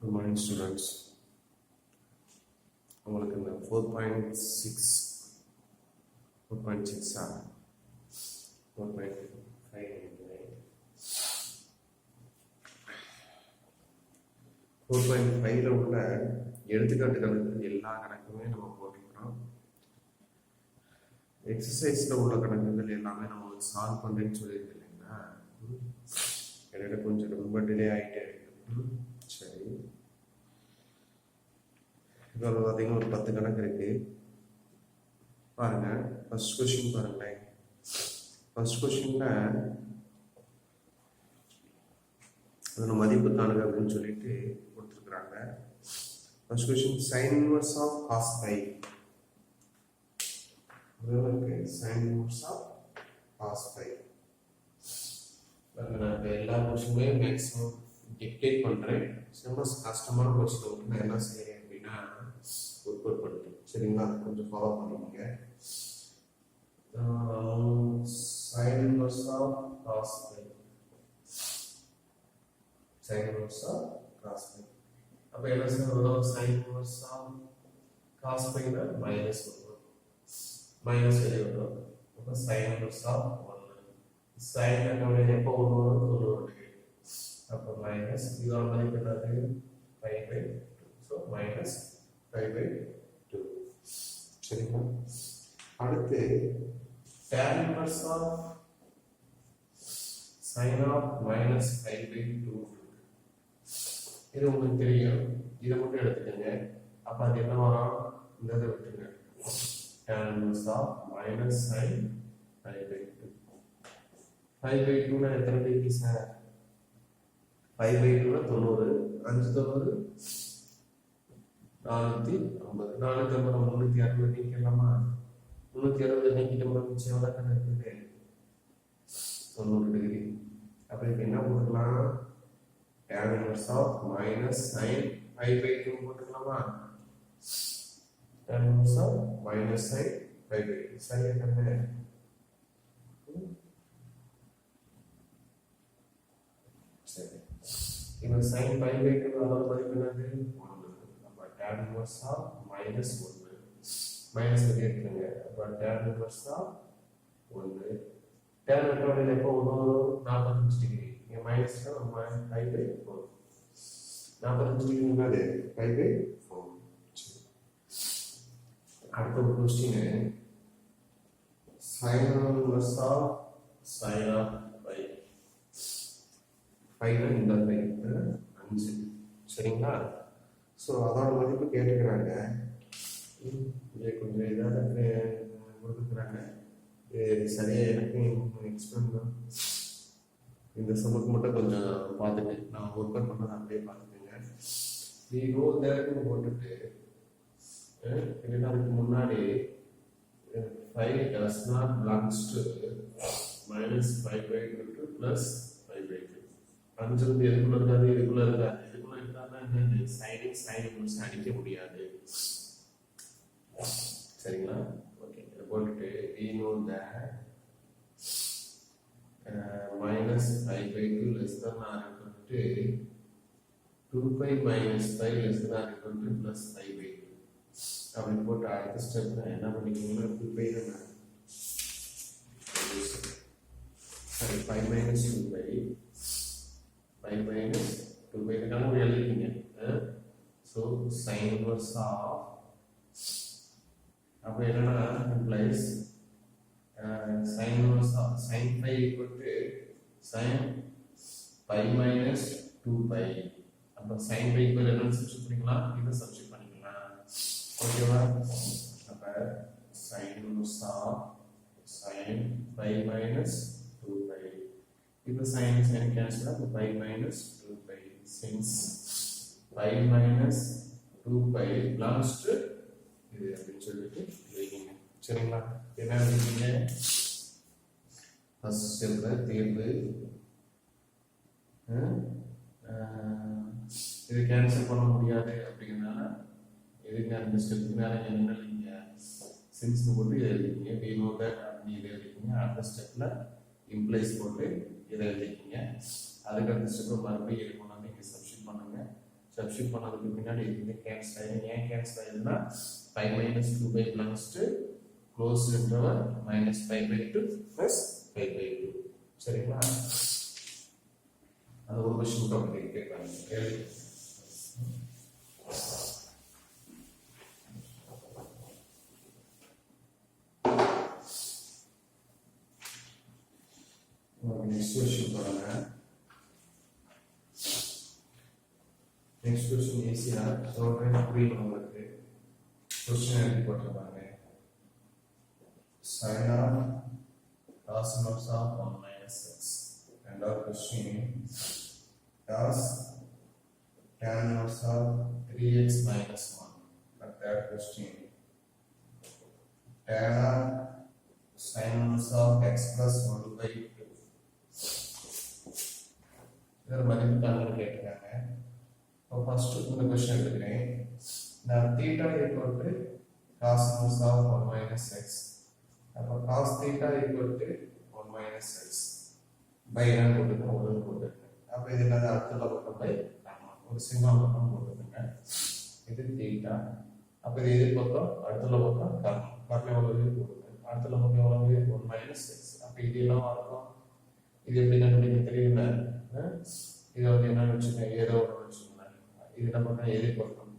Good morning, students. உங்களுக்கு இந்த 4.6 4.6 4.5ல உள்ள எடுத்துக்காட்டு கணக்கு எல்லா கணக்குமே நம்ம போட்டுக்கிறோம். எக்ஸசைஸ்ல உள்ள கணக்குகள் எல்லாமே நம்ம சால்வ் பண்றேன்னு சொல்லியிருக்கேன் இல்லைங்களா? இடையில கொஞ்சம் ரொம்ப டிலே ஆகிட்டே இருக்கு. சரி, இப்போ பார்த்தீங்கன்னா ஒரு 10 கணக்கு இருக்கு பாருங்க. ஃபர்ஸ்ட் கொஸ்டின் பாருங்களேன். ஃபர்ஸ்ட் கொஸ்டின்ல அதோட மதிப்பு காணுங்க அப்படின்னு சொல்லிட்டு கொடுத்துருக்குறாங்க. First question sin inverse of cos π. sin inverse of cos π. நான் எல்லா கொஸ்டினுமே மேக்ஸிமம் டிக்டேட் பண்றேன். சிலபஸ் கஷ்டமான கொஸ்டின் நான் என்ன செய்யறேன் அப்படின்னா ஒர்க் அவுட் பண்ணுறேன். சரிங்களா? கொஞ்சம் ஃபாலோ பண்ணிக்கோங்க. sin inverse of cos π. sin inverse of cos π. அப்ப என்ன சொல்றோம்? sin inverse of cos π னா மைனஸ் வரும். மைனஸ் வரும். அப்ப sin inverse of 1. sin நம்ம எப்போ வரும்? அப்போ மைனஸ் இதோட மதிப்பு என்னது? 5/2. So minus 5/2. சரிங்களா? அடுத்து tan inverse of sin of minus 5/2. இது உங்களுக்கு தெரியும். இதை மட்டும் எடுத்துக்கோங்க. அப்ப அது என்ன வரும்? இந்த இதை விட்டுருங்க. tan inverse of minus sin 5/2. 5/2 னா எத்தனை டிகிரி சார்? 5/2 னா 90. 5 90 450. 450 360 நீக்கலாமா? 360 நீக்கிட்டோம்னா மிச்சம் எவ்வளோ கணக்கு இருக்குது? 90 டிகிரி. அப்போ இப்போ என்ன போட்டுக்கலாம்? tan inverse of minus sin 5/2 போட்டுக்கலாமா? tan inverse of minus sin 5/2 சரியா தானே? சரி, இப்போ sin 5/2 அதோட மதிப்பு என்னது? 1. அப்போ tan inverse of minus 1 minus எடுத்துங்க. அப்போ tan inverse of 1 tan வெட்டோட எப்போ வரும்? 45 டிகிரி. இங்க மைனஸ் 5/4. 45 டிகிரி என்னது? 5/4. அடுத்த ஒரு question sin inverse of sin of π. 5 னா இந்த 5 சரிங்களா? ஸோ அதோட மதிப்பு கேட்டுக்கிறாங்க. இங்கே கொஞ்சம் இதாக கொடுத்துக்கிறாங்க. சரியா எனக்கு எக்ஸ்பிளைன் தான். இந்த சமக்கு மட்டும் கொஞ்சம் பார்த்துட்டு நான் ஒர்க் அவுட் பண்ணதை அப்படியே பார்த்துக்கோங்க. வி நோ தட்னு போட்டுட்டு அதுக்கு முன்னாடி 5 does not belongs to minus 5/2 to plus 5/2. 5 வந்து எதுக்குள்ள இருக்காது? இதுக்குள்ள இருக்காது. இதுக்குள்ள இருக்காதுன்னா என்னது? sin inverse அடிக்க முடியாது. சரிங்களா? ஓகே, இதை போட்டுட்டு we know that minus 5/2 less than or equal to 2π minus 5 less than or equal to plus 5/2. அப்படி போட்டு அடுத்த ஸ்டெப்ல என்ன பண்ணிக்கணும்னா 2π சரி 5 minus 2π 5 minus 2π கணக்கு எழுதிக்கீங்க. ஸோ sin inverse of அப்போ என்னன்னா implies sin inverse of sin π equal to sin π minus 2π. அப்போ sin π equal என்ன சப்ஸ்டிட் பண்ணிக்கலாம்? இதை சப்ஸ்டிட் பண்ணிக்கலாம். ஓகேவா? அப்போ sin inverse of sin π minus 2π. இப்போ sin கேன்சல் அப்போ π minus 2π. since π minus 2π belongs to இது அப்படின்னு சொல்லிட்டு எழுதிங்க. சரிங்களா? என்ன எழுதிங்க? ஃபர்ஸ்ட் ஸ்டெப்ல தீர்வு. இது கேன்சல் பண்ண முடியாது அப்படிங்கிறதுனால இதுக்கு அந்த ஸ்டெப்புக்கு மேலே என்ன எழுதிங்க? சின்ஸ் போட்டு எழுதிக்கிங்க. we know that அப்படி இதை எழுதிக்கிங்க. அடுத்த ஸ்டெப்ல இம்ப்ளைஸ் போட்டு இதை எழுதிக்கிங்க. அதுக்கு அடுத்த ஸ்டெப்ல மறுபடியும் இது கொண்டாந்து இங்கே சப்ஸ்டிட் பண்ணுங்க. சப்ஸ்டிட் பண்ணதுக்கு முன்னாடி இது கேன்சல் ஆயிடும். ஏன் cancel ஆயிடும்னா 5 minus 2 by belongs to closed interval minus 5 by 2 plus 5 by 2. சரிங்களா? அது ஒரு கொஸ்டின் அப்படி கேட்கறாங்க. எழுதி next question பாருங்க. next question easy தான். சொல்றேன் புரியும் உங்களுக்கு. question எப்படி போட்டுருப்பாங்க? sin of cos inverse of 1 minus x. And our question cos tan inverse of 3x minus 1. But that question tan of sin inverse of x plus 1 by 2. இதர் மதிப்பு கணக்கு கேட்டிருக்காங்க. இப்போ ஃபர்ஸ்ட் இந்த क्वेश्चन எடுத்துக்கிறேன். நான் θ equal to cos inverse of 1 minus x. அப்போ cos θ equal to 1 minus x by என்ன போட்டுருக்கேன்? 1 போட்டுருக்கேன். அப்போ இது என்னது? அடுத்த பக்கம் பை ஒரு சிங்கம் பக்கம் போட்டுருக்கேங்க. இது θ. அப்போ இது எதிர் பக்கம் அடுத்த பக்கம் கர்ணம் எவ்வளவு போட்டுருக்கேன். அடுத்த பக்கம் எவ்வளவு? 1 minus x. அப்போ இது எல்லாம் இருக்கும். இது எப்படி கண்டுபிடிக்க தெரியல. இது வந்து என்ன வச்சுக்கோங்க? ஏதோ ஒன்று வச்சுக்கோங்க. இது நம்ம எதிர் பக்கம்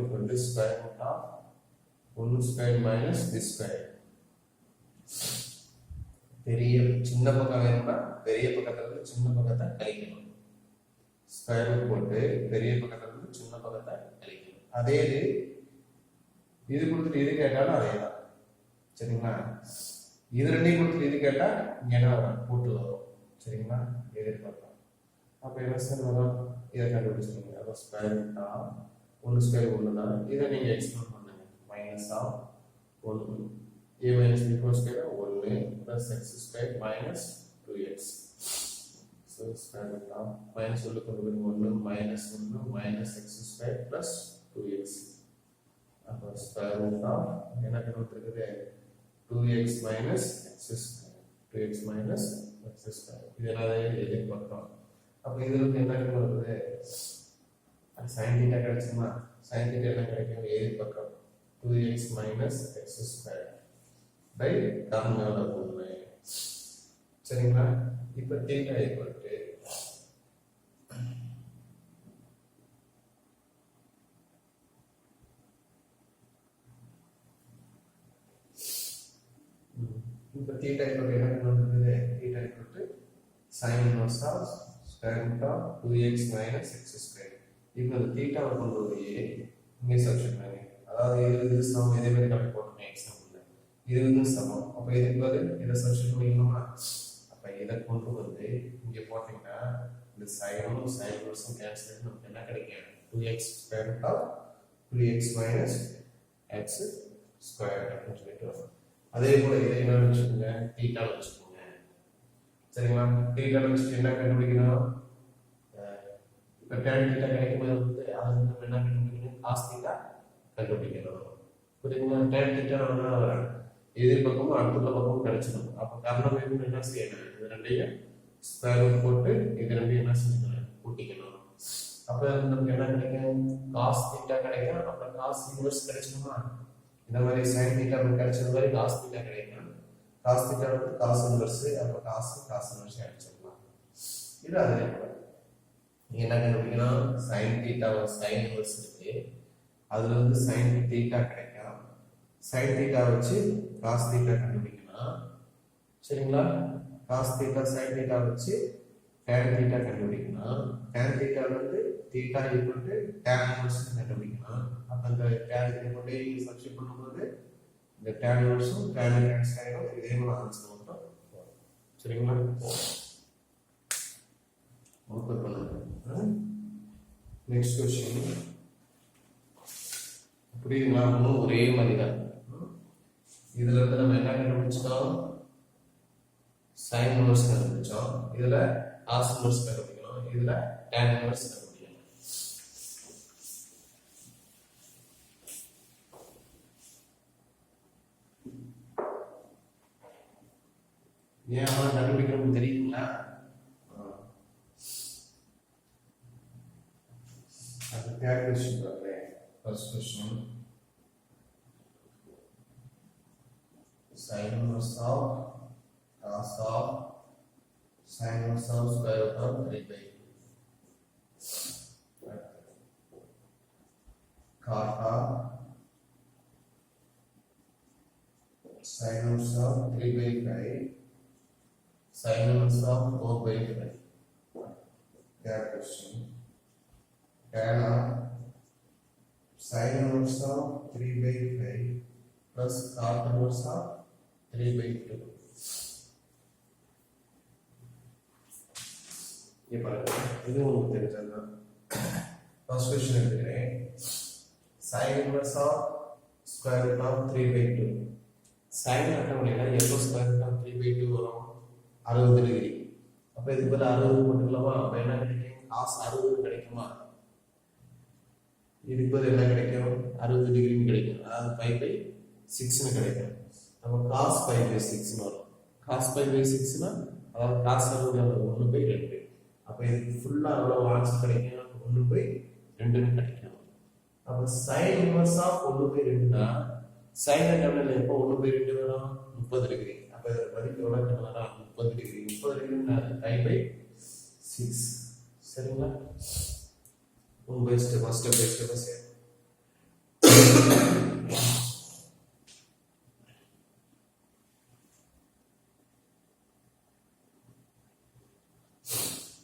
equal to square root of 1 square minus this square. பெரிய சின்ன பக்கம் வேணும்னா பெரிய பக்கத்துல இருந்து சின்ன பக்கத்தை கழிக்கணும். ஸ்கொயர் ரூட் போட்டு பெரிய பக்கத்துல இருந்து சின்ன பக்கத்தை கழிக்கணும். அதே இது கொடுத்துட்டு இது கேட்டாலும் அதே தான். சரிங்களா? இது ரெண்டையும் கொடுத்துட்டு இது கேட்டா இங்க என்ன வரும்? கூட்டு வரும். சரிங்களா? எதிர்பார்க்கலாம். அப்ப என்ன சார் வரும்? இதை கண்டுபிடிச்சிருங்க. அப்போ ஸ்கொயர் ரூட் ஆஃப் 1 ஸ்கொயர் 1 தான். இதை நீங்க எக்ஸ்பிளைன் பண்ணுங்க. Minus of 1 a minus b whole square 1 plus x square minus 2x. So square root of minus உள்ளுக்கு வந்து 1 minus 1 minus x square plus 2x. அப்போ square root of என்ன கண்டுபிடிக்கிறது? 2x minus x square. 2x minus x square. இது என்னது? எதிர் பக்கம். அப்போ இதுல இருந்து என்ன வருது? sin θ கிடைச்சுமா? sin θ என்ன கிடைக்கும்? எதிர் பக்கம் 2x minus x square by கர்ணோட உண்மை. சரிங்களா? இப்போ θ equal to இப்போ θ equal என்ன பண்ணுறது? θ equal to sin inverse of square root of 2x minus x square. இப்போ அந்த θ கொண்டு போய் இங்கே சப்ஸ்டிட் பண்ணி, அதாவது இது சமம் இதே மாதிரி கணக்கு போட்டுருக்கேன் எக்ஸாம்பிள். இது வந்து சமம். அப்போ இதுக்கு பதில் இதை சப்ஸ்டிட் பண்ணிக்கணுமா? அப்போ இதை கொண்டு வந்து இங்கே போட்டிங்கன்னா இந்த சைனும் சைன் இன்வர்ஸும் கேன்சல் பண்ணி நமக்கு என்ன கிடைக்கும்? 2x square root of 2x minus x square அப்படின்னு சொல்லிட்டு வரும். அதே போல இதை என்ன வச்சுக்கோங்க? θ வச்சுக்கோங்க. சரிங்களா? θ வச்சுட்டு என்ன கண்டுபிடிக்கணும்? இப்போ tan θ கிடைக்கும் போது வந்து அது நம்ம என்ன கண்டுபிடிக்கணும்? cos θ கண்டுபிடிக்கணும். புரியுதுங்களா? tan θ நம்ம எதிர் பக்கமும் அடுத்த பக்கமும் கிடைச்சிடும். அப்போ கர்ணம் வேணும் என்ன செய்யணும்? இது ரெண்டையும் ஸ்கொயர் ரூட் போட்டு இது ரெண்டையும் என்ன செஞ்சுக்கணும்? கூட்டிக்கணும். அப்போ நமக்கு என்ன கிடைக்கும்? cos θ கிடைக்கும். அப்புறம் cos இன்வர்ஸ் கிடைச்சிடுமா? இந்த மாதிரி sin θ நமக்கு கிடைச்சது மாதிரி cos θ கிடைக்கும். cos θ வந்து cos இன்வர்ஸ். அப்போ cos இன்வர்ஸ் அடிச்சிடலாம். இது அதே போல நீங்க என்ன கண்டுபிடிக்கணும்? sin θ sin இன்வர்ஸ் இருக்கு. அதுல வந்து sin θ கிடைக்கும். sin θ வச்சு cos θ கண்டுபிடிக்கணும். சரிங்களா? cos θ sin θ வச்சு tan θ கண்டுபிடிக்கணும். tan θ வந்து θ equal to tan inverse கண்டுபிடிக்கணும். அப்ப அந்த tan இதை கொண்டு சப்ஸ்டிட் பண்ணும்போது இந்த tan inverse tan கேன்சல் ஆயிடும். இதே மாதிரி ஆன்சர் மட்டும் வரும். சரிங்களா? ஓகே பண்ணுங்க. நெக்ஸ்ட் क्वेश्चन புரியுதுங்களா? மூணும் ஒரே மாதிரி தான். இதுல இருந்து நம்ம என்ன கண்டுபிடிச்சோம்? sin inverse கண்டுபிடிச்சோம். இதுல cos inverse கண்டுபிடிக்கணும். இதுல tan inverse கண்டுபிடிக்கணும். ஏன் அவன் கண்டுபிடிக்கணும்னு தெரியுங்களா? third question பாருங்க. First question. Sin inverse of cos of sin inverse of square root of 3/2. Cot of sin inverse of 3/5. Sin inverse of 4/5. Third question. Tan of sin inverse of 3/5 plus cot inverse of 3/2. ये பாருங்க இது உங்களுக்கு தெரிஞ்சதுதான். First question எடுத்துக்கிறேன். sin inverse of square root of 3/2. sin அட்டவணையில எவ்வளவு square root of 3/2 வரும்? 60 degree. அப்ப இதுக்கு பதிலா 60 போட்டுக்கலாமா? அப்ப என்ன கிடைக்கும்? cos 60 கிடைக்குமா? இதுக்கு பதிலா என்ன கிடைக்கும்? 60 டிகிரின்னு கிடைக்கும். அதாவது 5/6 கிடைக்கும். நம்ம cos 5/6 வரும். cos 5/6 னா அதாவது cos 60 1/2. அப்ப இதுக்கு ஃபுல்லா எவ்வளவு ஆன்சர் கிடைக்கும்? 1/2 கிடைக்கும். அப்ப sin inverse of 1/2 னா sin அட்டவணையில எப்போ 1/2 வரும்? 30 டிகிரி. அப்ப இதோட மதிப்பு எவ்வளவு வரும்? 30 டிகிரி. 30 டிகிரினா 5/6. சரிங்களா? step by step say.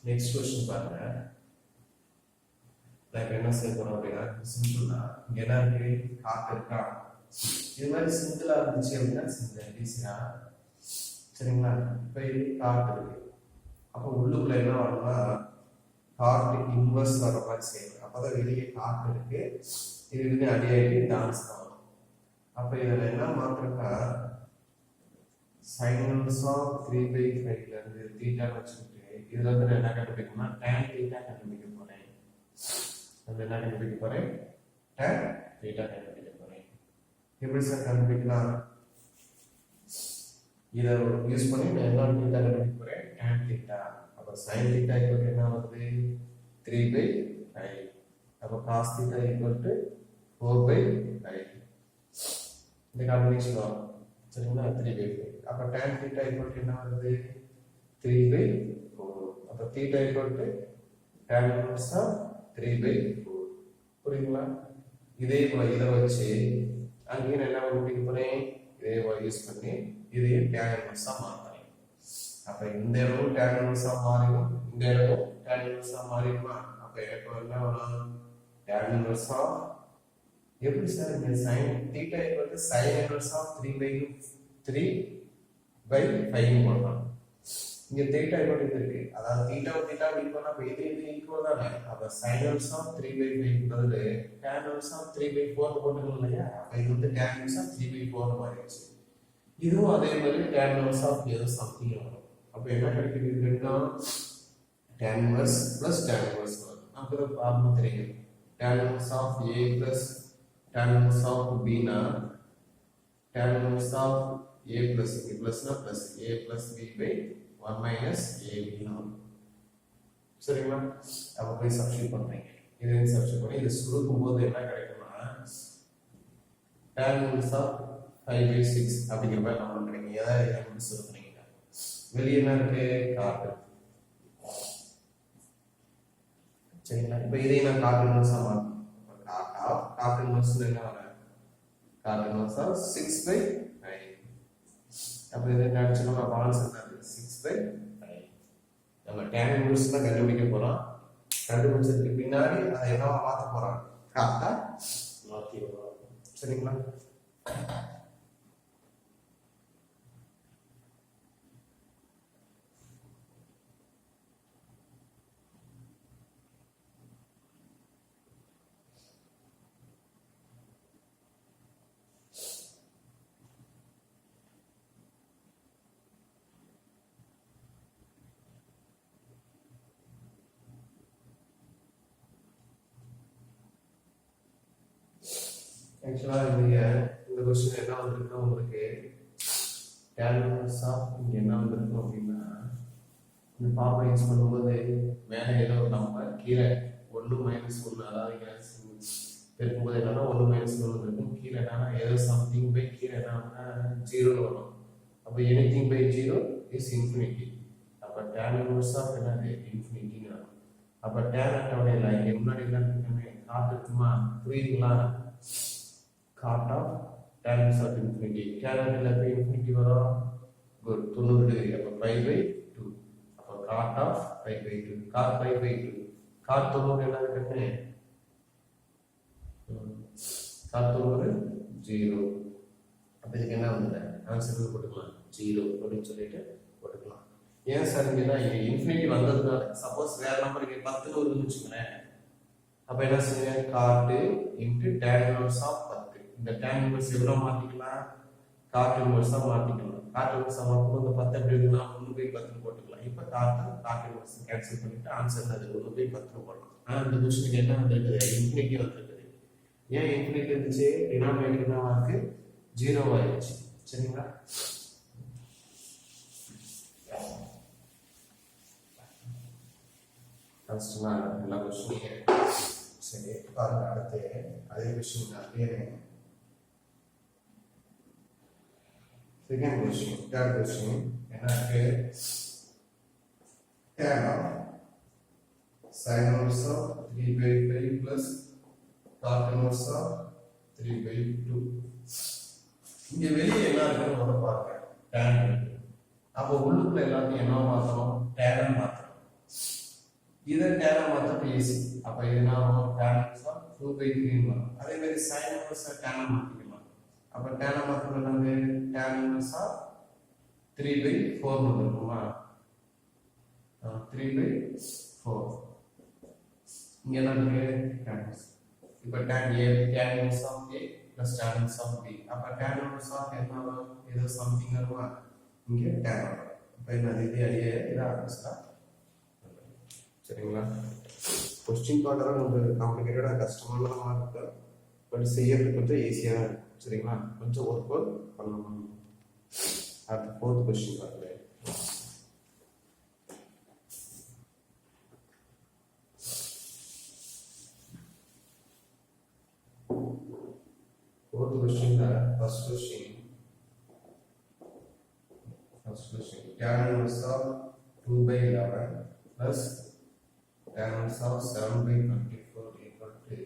Next question பாருங்க. நான் என்ன செய்ய போறேன் அப்படின்னா சிம்பிளா இங்க என்ன இருக்கு? காட் இருக்கா? இது மாதிரி சிம்பிளா இருந்துச்சு அப்படின்னா சிம்பிள் ஈஸியா. சரிங்களா? இப்போ இது காட் இருக்கு. அப்போ உள்ளுக்குள்ள என்ன வரும்னா காட் இன்வர்ஸ் வர மாதிரி செய்யணும். அப்பதான் வெளியே காட் இருக்கு, இது வந்து அடியாயிட்டு டான்ஸ் தான் வரும். அப்ப இதுல என்ன மாத்திரக்கா sin inverse of 3/5 ல இருந்து தீட்டா வச்சுக்கிட்டு இதுல இருந்து என்ன கண்டுபிடிக்கணும்னா tan தீட்டா கண்டுபிடிக்க போறேன். அது என்ன கண்டுபிடிக்க போறேன்? tan தீட்டா கண்டுபிடிக்க போறேன். எப்படி சார் கண்டுபிடிக்கலாம்? இத யூஸ் பண்ணி நான் என்ன தீட்டா கண்டுபிடிக்க போறேன்? tan theta. அப்ப sin theta equal என்ன வருது? 3/5. அப்ப cos theta equal to 4/5. இந்த காம்பினேஷன் வரும். சரிங்களா? 3/5. அப்ப tan theta equal to என்ன வருது? 3/4. அப்ப theta equal to tan inverse of 3/4. புரியுங்களா? இதே போல இதை வச்சு அங்கேயும் என்ன கண்டுபிடிக்க போறேன்? இதே போல யூஸ் பண்ணி இதையும் tan inverse மாற்றேன். அப்ப இந்த இடமும் tan inverse மாறிடும், இந்த இடமும் tan inverse மாறிடுமா? அப்ப எனக்கு என்ன வரும்? tan inverse எப்படி சார் இந்த sin theta equal to sin inverse of 3/5 போடலாம். இங்க theta equal to இருக்கு, அதாவது theta ஈக்குவல் அப்ப இது ஈக்குவல் தானே. அப்ப sin inverse of 3/5 பதிலு tan inverse of 3/4 போட்டுக்கலாம் இல்லையா? அப்ப இது வந்து tan inverse of 3/4 மாறிடுச்சு. இதுவும் அதே மாதிரி tan inverse of ஏதோ சம்திங் வரும். அப்ப என்ன கிடைக்குது? இது ரெண்டும் tan inverse plus tan inverse வரும். நமக்கு ஃபார்முலா தெரியும். tan inverse of a plus tan inverse of b னா tan inverse of a plus b plus னா plus a plus b by 1 minus ab னா. சரிங்களா? அப்ப போய் சப்ஸ்டிட்யூட் பண்றீங்க. இதையும் சப்ஸ்டிட்யூட் பண்ணி இத சுருக்கும்போது என்ன கிடைக்கும்னா tan inverse of 5/6 அப்படிங்கிற மாதிரி நம்ம கிடைக்கும். ஏதாவது இதை மட்டும் சுருக்குறீங்க. வெளியே என்ன இருக்கு? காட்டு. சரிங்களா? இப்ப இதையும் நான் காட்டு இன்வர்ஸா மாற்றணும். காட்டு இன்வர்ஸ் என்ன வரும்? காட்டு இன்வர்ஸ் 6/5. அப்ப இதை என்ன அடிச்சோம்னா அப்ப ஆன்சர் என்ன? 6/5. நம்ம tan இன்வர்ஸ் தான் கண்டுபிடிக்க போறோம். கண்டுபிடிச்சதுக்கு பின்னாடி அதை என்னவா மாத்த போறோம்? காட்டா மாத்தி வரோம். சரிங்களா? ஆக்சுவலா இந்த क्वेश्चन என்ன வந்திருக்கு உங்களுக்கு? tan inverse of இங்க என்ன வந்திருக்கு அப்படின்னா இந்த ஃபார்முலா யூஸ் பண்ணும்போது மேலே ஏதோ ஒரு நம்பர் கீழே 1 மைனஸ் 1 அதாவது பெருக்கும்போது என்னன்னா 1 மைனஸ் 1 இருக்கும். கீழே என்னன்னா ஏதோ சம்திங் பை கீழே என்னன்னா 0 வரும். அப்போ எனிதிங் பை 0 இஸ் இன்ஃபினிட்டி. அப்போ tan இன்வர்ஸ் ஆஃப் என்னது இன்ஃபினிட்டின்னு வரும். அப்போ tan அட்டவணையில் இங்கே முன்னாடி என்ன இருக்குமே காட் இருக்குமா, புரியுதுங்களா? Cot of tan inverse of infinity. tan அட்டவணையில் எப்போ இன்ஃபினிட்டி வரும்? Good, 90 degree. அப்போ பை பை 2. அப்போ cot of pi pi 2. Cot pi pi 2. Cot 90 என்ன இருக்குன்னு காட் 90 0. அப்போ இதுக்கு என்ன வந்து ஆன்சர் போட்டுக்கலாம் 0 அப்படின்னு சொல்லிட்டு போட்டுக்கலாம். ஏன் சார் இங்கன்னா இன்ஃபினிட்டி வந்ததுனால சப்போஸ் வேற நம்பர் இங்கே 10 வருதுன்னு வச்சுக்கோங்களேன். அப்போ என்ன செய்யுங்க, காட்டு இன்ட்டு டேன் இன்வர்ஸ் ஆஃப் 10. இந்த டேன் இன்வர்ஸ் எவ்வளோ மாற்றிக்கலாம், காட்டு இன்வர்ஸாக மாற்றிக்கலாம். காட்டு இன்வர்ஸாக மாற்றும் இந்த 10 எப்படி இருக்குன்னா 1/10 போட்டுக்கலாம். இப்போ காட்டு இன்வர்ஸ் கேன்சல் பண்ணிட்டு ஆன்சர் அது 1/10 போடலாம். ஆனால் இந்த கொஸ்டினுக்கு என்ன வந்துருக்குது, இன்ஃபினிட்டி வந்துருக்குது. ஏன் இன்ஃபினிட்டி இருந்துச்சு, டினாமினேட்டர் என்னவா இருக்கு 0 ஆயிடுச்சு. சரிங்களா? ஃபர்ஸ்ட்னா எல்லா கொஸ்டினையும் சரி பாருங்க. அடுத்து அதே கொஸ்டின் அப்படியே செகண்ட் கொஸ்டின், தேர்ட் கொஸ்டின் என்ன இருக்கு, tan of sin inverse of 3/5 plus cot inverse of 3/2. இங்க வெளியே என்ன இருக்குன்னு நம்ம பாருங்க. tan இருக்கு. அப்போ உள்ளுக்குள்ள எல்லாத்தையும் என்ன மாத்தணும், tan மாத்தணும். இதை tan மாத்தறது ஈஸி. அப்ப இது என்ன tan inverse of 2/3 வரும். அதே மாதிரி sin inverse tan மாத்திக்கலாம். அப்ப tan மாத்தறது என்னது, tan inverse of 3/4 வந்துருக்குமா, 3/4. இங்க என்ன இருக்கு tan. இப்ப tan inverse of a plus tan inverse of b. அப்ப tan inverse of என்ன வரும், ஏதோ சம்திங் வருமா, இங்க tan வரும். அப்ப என்ன இது இத ஆன்சரா. சரிங்களா? கொஸ்டின் பார்க்கறத உங்களுக்கு காம்ப்ளிகேட்டடா கஷ்டமான மாதிரி இருக்கு. பட் செய்யறது கொஞ்சம் ஈஸியா இருக்கும். சரிங்களா? கொஞ்சம் ஒர்க் பண்ணணும். அடுத்து ஃபோர்த் கொஸ்டின் பாருங்க. Fourth question, first question. Tan inverse of 2/11 plus tan inverse of 7/24 equal to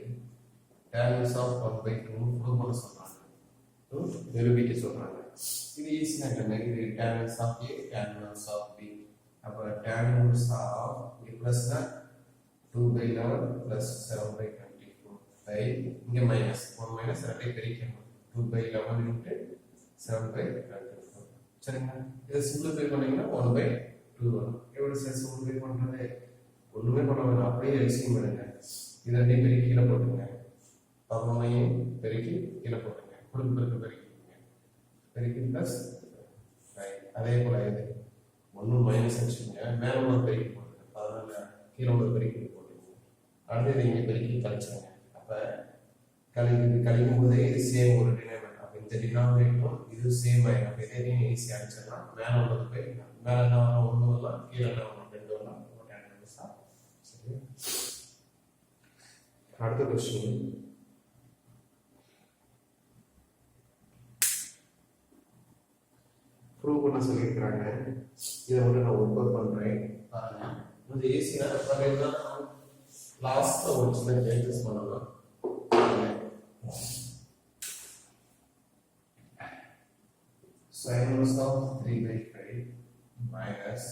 tan inverse of 1/2 prove பண்ண சொல்றாங்க. நிரூபிக்க சொல்றாங்க. இது ஈஸியா இருக்கு. இது tan inverse of a, tan inverse of b. அப்ப tan inverse of a plus 2/11 plus 7/24 by இங்க மைனஸ் 1 மைனஸ் ரெண்டை பெருக்கணும். 2/11 into 7/24. சரிங்களா? இதை சிம்பிளிஃபை பண்ணீங்கன்னா 1/2 வரும். எவ்வளவு சார் சிம்பிளிஃபை பண்றது, ஒண்ணுமே பண்ண வேண்டாம், அப்படியே எல்சிஎம் பண்ணுங்க. இதை ரெண்டையும் பெருக்கி கீழே போட்டுங்க. பவனையும் பெருக்கி கீழே போட்டுங்க. குடும்ப பெருக்கு பெருக்கிங்க. பெருக்கி பிளஸ் அதே போல இது 1 மைனஸ் வச்சுக்கோங்க. மேல ஒரு பெருக்கி போட்டுங்க. 14 கீழே ஒரு பெருக்கி போட்டுங்க. அடுத்தது இங்கே பெருக்கி கழிச்சுங்க. அப்ப கழிக்கும் போதே இது சேம் ஒரு டினாமினேட்டர். அப்ப இந்த டினாமினேட்டரும் இது சேம் ஆயிடும். அப்ப இதையும் ஈஸியா அடிச்சிடலாம். மேல உள்ளது போய் மேல என்ன வரும், 1 வரலாம், கீழே என்ன வரும், 2 வரலாம். சரி, அடுத்த கொஸ்டின். ப்ரூவ் பண்ண சொல்லியிருக்கிறாங்க. இதை வந்து நான் ஒர்க் அவுட் பண்றேன் பாருங்க. இது ஈஸியா லாஸ்ட்ல ஒரு சின்ன சேஞ்சஸ் பண்ணலாம். Sin inverse of 3/5 minus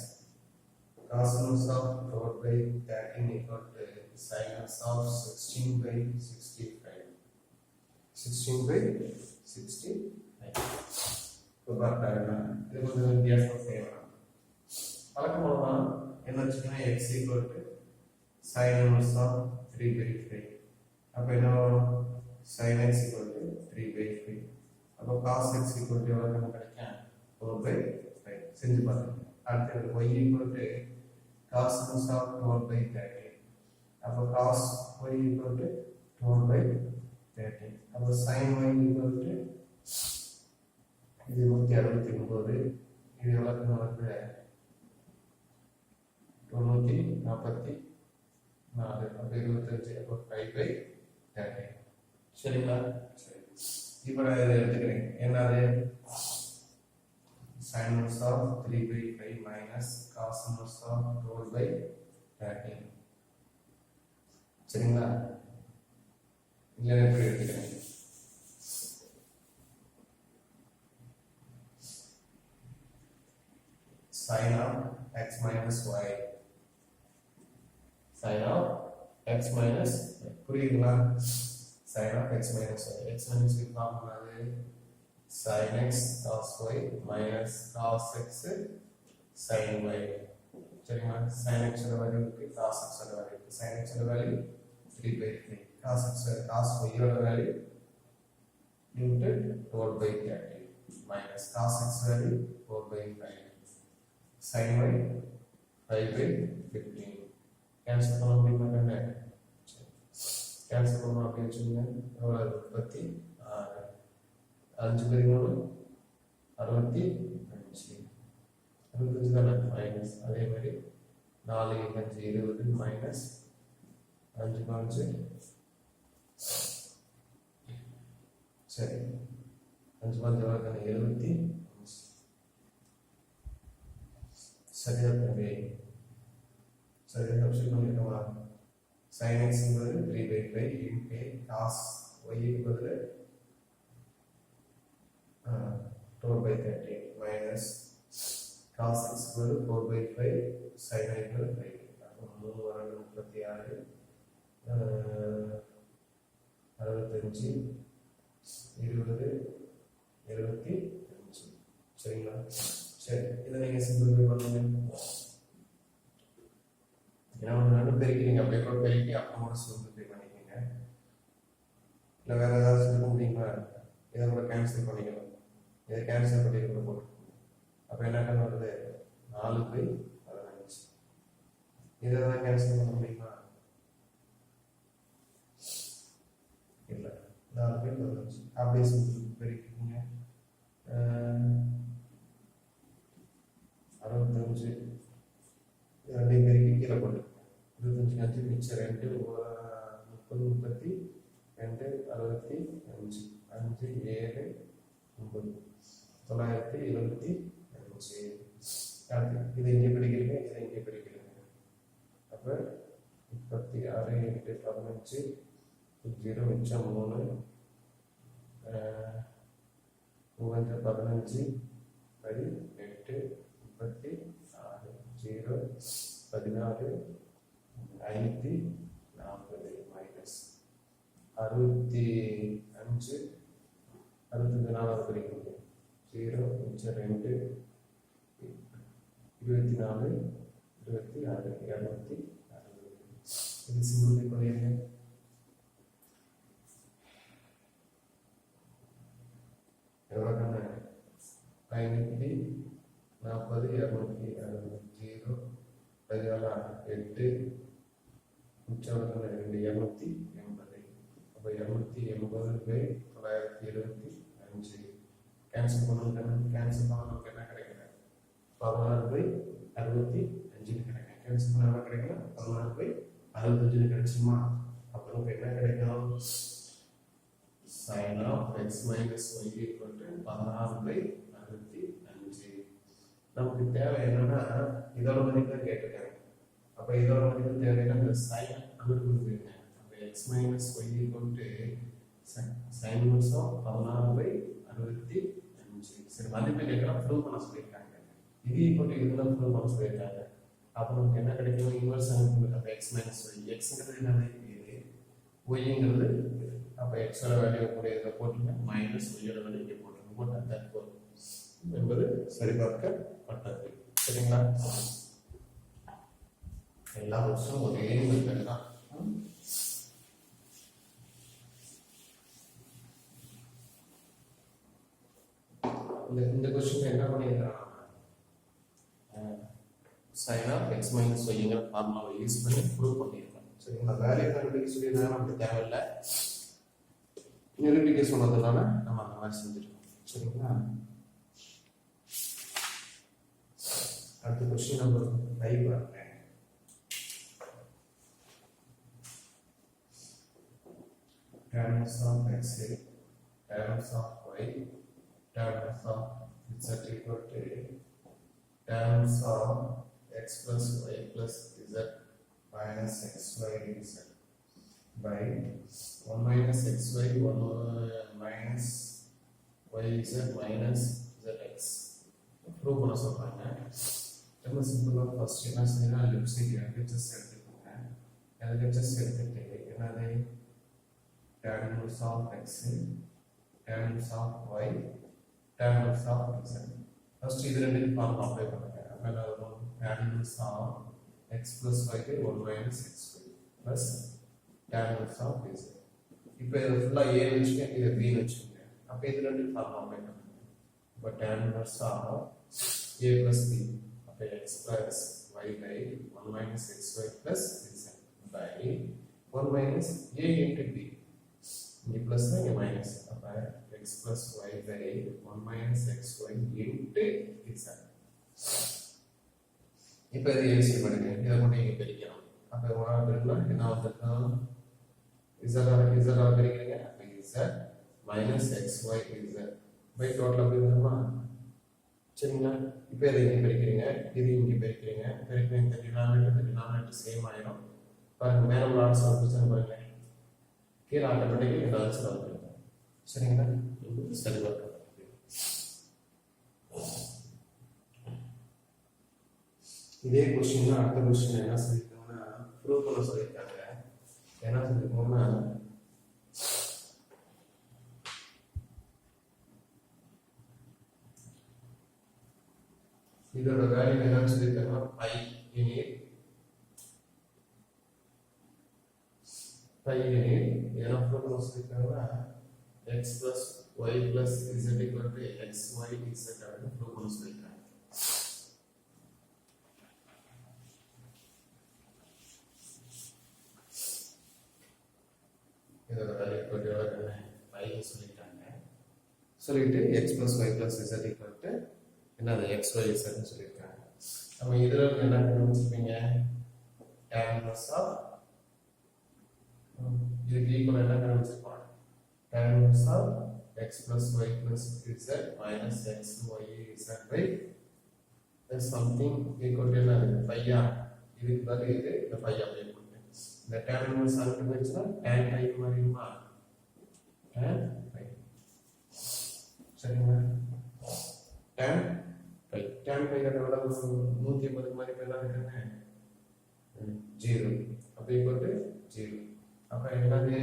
cos inverse of 4/13 equal to sin inverse of 16/65. 16/65. இப்போ பார்த்தா இது கொஞ்சம் வித்தியாசமா செய்யலாம். வழக்கமாக என்ன வச்சுக்கோன்னா x equal to sin inverse of 3/5. அப்போ என்ன வரும், sin x equal to 3/5. அப்போ cos x equal to எவ்வளவு நமக்கு கிடைக்கும், 4/5. செஞ்சு பாருங்க. அடுத்து y equal to cos inverse of 12/13. அப்போ cos y equal to 12/13. அப்போ sin y equal to இது 169. இது எவ்வளவு வருது, 940. 4 அப்ப 25 அப்ப 5/13 சரிங்களா சரி இப்போ நான் இதை எடுத்துக்கிறேன் என்னது sin inverse of 3/5 minus cos inverse of 12/13 சரிங்களா இல்லை எப்படி எடுத்துக்கிறேன் sin of x minus y sin of x minus புரியுதுங்களா sin of x minus y x minus y formula sin x cos y minus cos x sin y சரிங்களா sin x ஓட value இருக்கு cos x ஓட value இருக்கு sin x ஓட value 3/3 cos y ஓட value into 12/13 minus cos x value 4/5 sin y 5/15 cancel பண்ணலாம் அப்படின்னா என்ன cancel பண்ணலாம் அப்படின்னு சொன்னீங்க எவ்வளவு 36 5 பெருக்கணும் 65 தானே மைனஸ் அதே மாதிரி 4 5 20 மைனஸ் 5 5 சரி 5 5 எவ்வளவு 75 சரியா தம்பி சரியா சப்ஸ்டிட் பண்ணிருக்கோமா sin x என்பது 3/5 into cos y க்கு பதிலா 12/13 minus cos x பதிலா 4/5 sin y பதிலா 5 அப்போ 3 வரணும் 36 65 20 75 சரிங்களா சரி இதை நீங்க சிம்பிளிஃபை பண்ணுங்க ஏன்னா ரெண்டு பெருக்கிறீங்க அப்படியே கூட பெருக்கி அப்புறமா சிம்பிளிஃபை பண்ணிக்கோங்க இல்லை வேற ஏதாவது சொல்ல முடியுமா இதை கூட கேன்சல் பண்ணிக்கலாம் இதை கேன்சல் பண்ணி கூட போட்டுக்கோங்க அப்போ என்ன வருது 4/15 இதை தான் கேன்சல் பண்ண முடியுமா இல்லை 4/15 அப்படியே சிம்பிள் பெருக்கிக்கோங்க 65 ரெண்டையும் பெருக்கி கீழே போட்டு 25 5 மிச்சம் 2 30 32 65 5 7 9 975 இதை இங்கே பிடிக்கிறீங்க இதை இங்கே பிடிக்கிறீங்க அப்போ 36 8 15 0 மிச்சம் 3 15 8 36 0 16 540 மைனஸ் 65 64 பிரிக்கிறது 0 மிச்சம் 2 24 26 260 இது சிம்பிள் பண்ணிடுங்க எவ்வளோ 540 260 0 8 மிச்சம் 280 அப்போ 280/975 கேன்சல் பண்ணணும் கேன்சல் பண்ண நமக்கு என்ன கிடைக்கும் 16/65 கிடைக்கும் கேன்சல் பண்ண என்ன கிடைக்கும் 16/65 கிடைச்சுமா அப்புறம் என்ன கிடைக்கும் sin of x minus y equal to 16/65 நமக்கு தேவை என்னன்னா இதோட மதிப்பு கேட்டிருக்காங்க அப்ப இதோட மதிப்பு தேவைன்னா இந்த sin அங்கிட்டு கொடுத்துருங்க அப்ப x minus y equal to sin inverse of 16/65 சரி மதிப்பு கேட்கலாம் ப்ரூவ் பண்ண சொல்லியிருக்காங்க இது ஈக்குவல் டு இதுதான் ப்ரூவ் பண்ண சொல்லியிருக்காங்க அப்போ நமக்கு என்ன கிடைக்கும் இன்வெர்ஸ் அங்கிட்டு அப்ப x minus y xங்கிறது என்னது இது yங்கிறது அப்ப x ஓட வேல்யூ கூட இத போட்டுங்க மைனஸ் y ஓட வேல்யூ இங்க போட்டுங்க போட்டா தட் போதும் என்பது சரிபார்க்கப்பட்டது சரிங்களா எல்லா வருஷம் ஒரே மெத்தட் தான் இந்த क्वेश्चन என்ன பண்ணிருக்காங்க sin of x minus y ங்கற ஃபார்முலாவை யூஸ் பண்ணி ப்ரூவ் பண்ணிருக்காங்க சரிங்களா வேல்யூ கண்டுபிடிக்க சொல்லிருந்தா நமக்கு தேவையில்லை நிரூபிக்க சொன்னதுனால நம்ம அந்த மாதிரி செஞ்சிருக்கோம் சரிங்களா அடுத்த क्वेश्चन நம்பர் 5 பாருங்க tan of x tan of y tan of z equal to tan of x plus y plus z minus xy dz by 1 minus xy 1 minus yz minus zx prove பண்ண சொல்றாங்க. ரொம்ப சிம்பிளா first என்ன செய்யலாம், left side LHS எடுத்துக்கோங்க. LHS எடுத்துட்டு என்னது tan inverse of x tan inverse of y tan inverse of z. First இது ரெண்டு ஃபார்முலா அப்ளை பண்ணுங்க. அப்ப என்ன வரும், tan inverse of x plus y க்கு 1 minus xy plus tan inverse of z. இப்போ இது ஃபுல்லா a வெச்சுங்க, இது b வெச்சுங்க. அப்ப இது ரெண்டு ஃபார்முலா அப்ளை பண்ணுங்க. அப்ப tan inverse of a plus b அப்ப x plus y by 1 minus xy plus z by 1 minus a into b. இங்க பிளஸ் இங்க மைனஸ். அப்ப x plus y by 1 minus xy into z. இப்போ இது LCM எடுங்க. இத மட்டும் இங்க பெருக்கலாம். அப்ப 1 பெருக்கினா என்ன வந்துரும், z பெருக்கிறீங்க. அப்ப z minus xy z by total அப்படி வருமா, சரிங்களா? இப்போ இதை இங்கே பெருக்கிறீங்க, இது இங்கே பெருக்கிறீங்க. பெருக்கிற இந்த டினாமினேட்டர் சேம் ஆயிடும். பாருங்க மேலே உள்ள ஆன்சர் வந்துச்சுன்னு பாருங்க, கீழே ஆட்டோமேட்டிக்காக இந்த ஆன்சர் வந்துடும். சரிங்களா? சரி பார்க்க இதே கொஸ்டின் தான் அடுத்த கொஸ்டின் என்ன சொல்லியிருக்காங்கன்னா ப்ரூவ் பண்ண சொல்லியிருக்காங்க. என்ன சொல்லியிருக்கோம்னா இதோட வேல்யூ என்னன்னு சொல்லியிருக்காங்கன்னா பை யூனிட் என்ன ப்ரூவ் பண்ண சொல்லியிருக்காங்கன்னா x plus y plus z equal to x y z அப்படின்னு ப்ரூவ் பண்ண சொல்லியிருக்காங்க. இதோட வேல்யூ equal to பை சொல்லிட்டாங்க. சொல்லிட்டு x plus y plus z equal to என்னது x y z ன்னு சொல்லியிருக்காங்க. நம்ம இதுல என்ன கண்டுபிடிச்சிருப்பீங்க, tan inverse of இதுக்கு ஈக்குவல் என்ன கண்டுபிடிச்சிருப்போம், tan inverse of x plus y plus z minus x y z by something equal to என்னது பையா. இதுக்கு பதில் இது இந்த பையா அப்படியே போட்டு இந்த tan inverse அங்கிட்டு போயிடுச்சுன்னா tan பை மாறிடுமா, tan பை. சரிங்களா? tan பை tan பை எவ்வளவு 180 மாதிரி என்ன இருக்குங்க 0. அப்ப ஈக்குவல் டு 0. அப்ப என்னது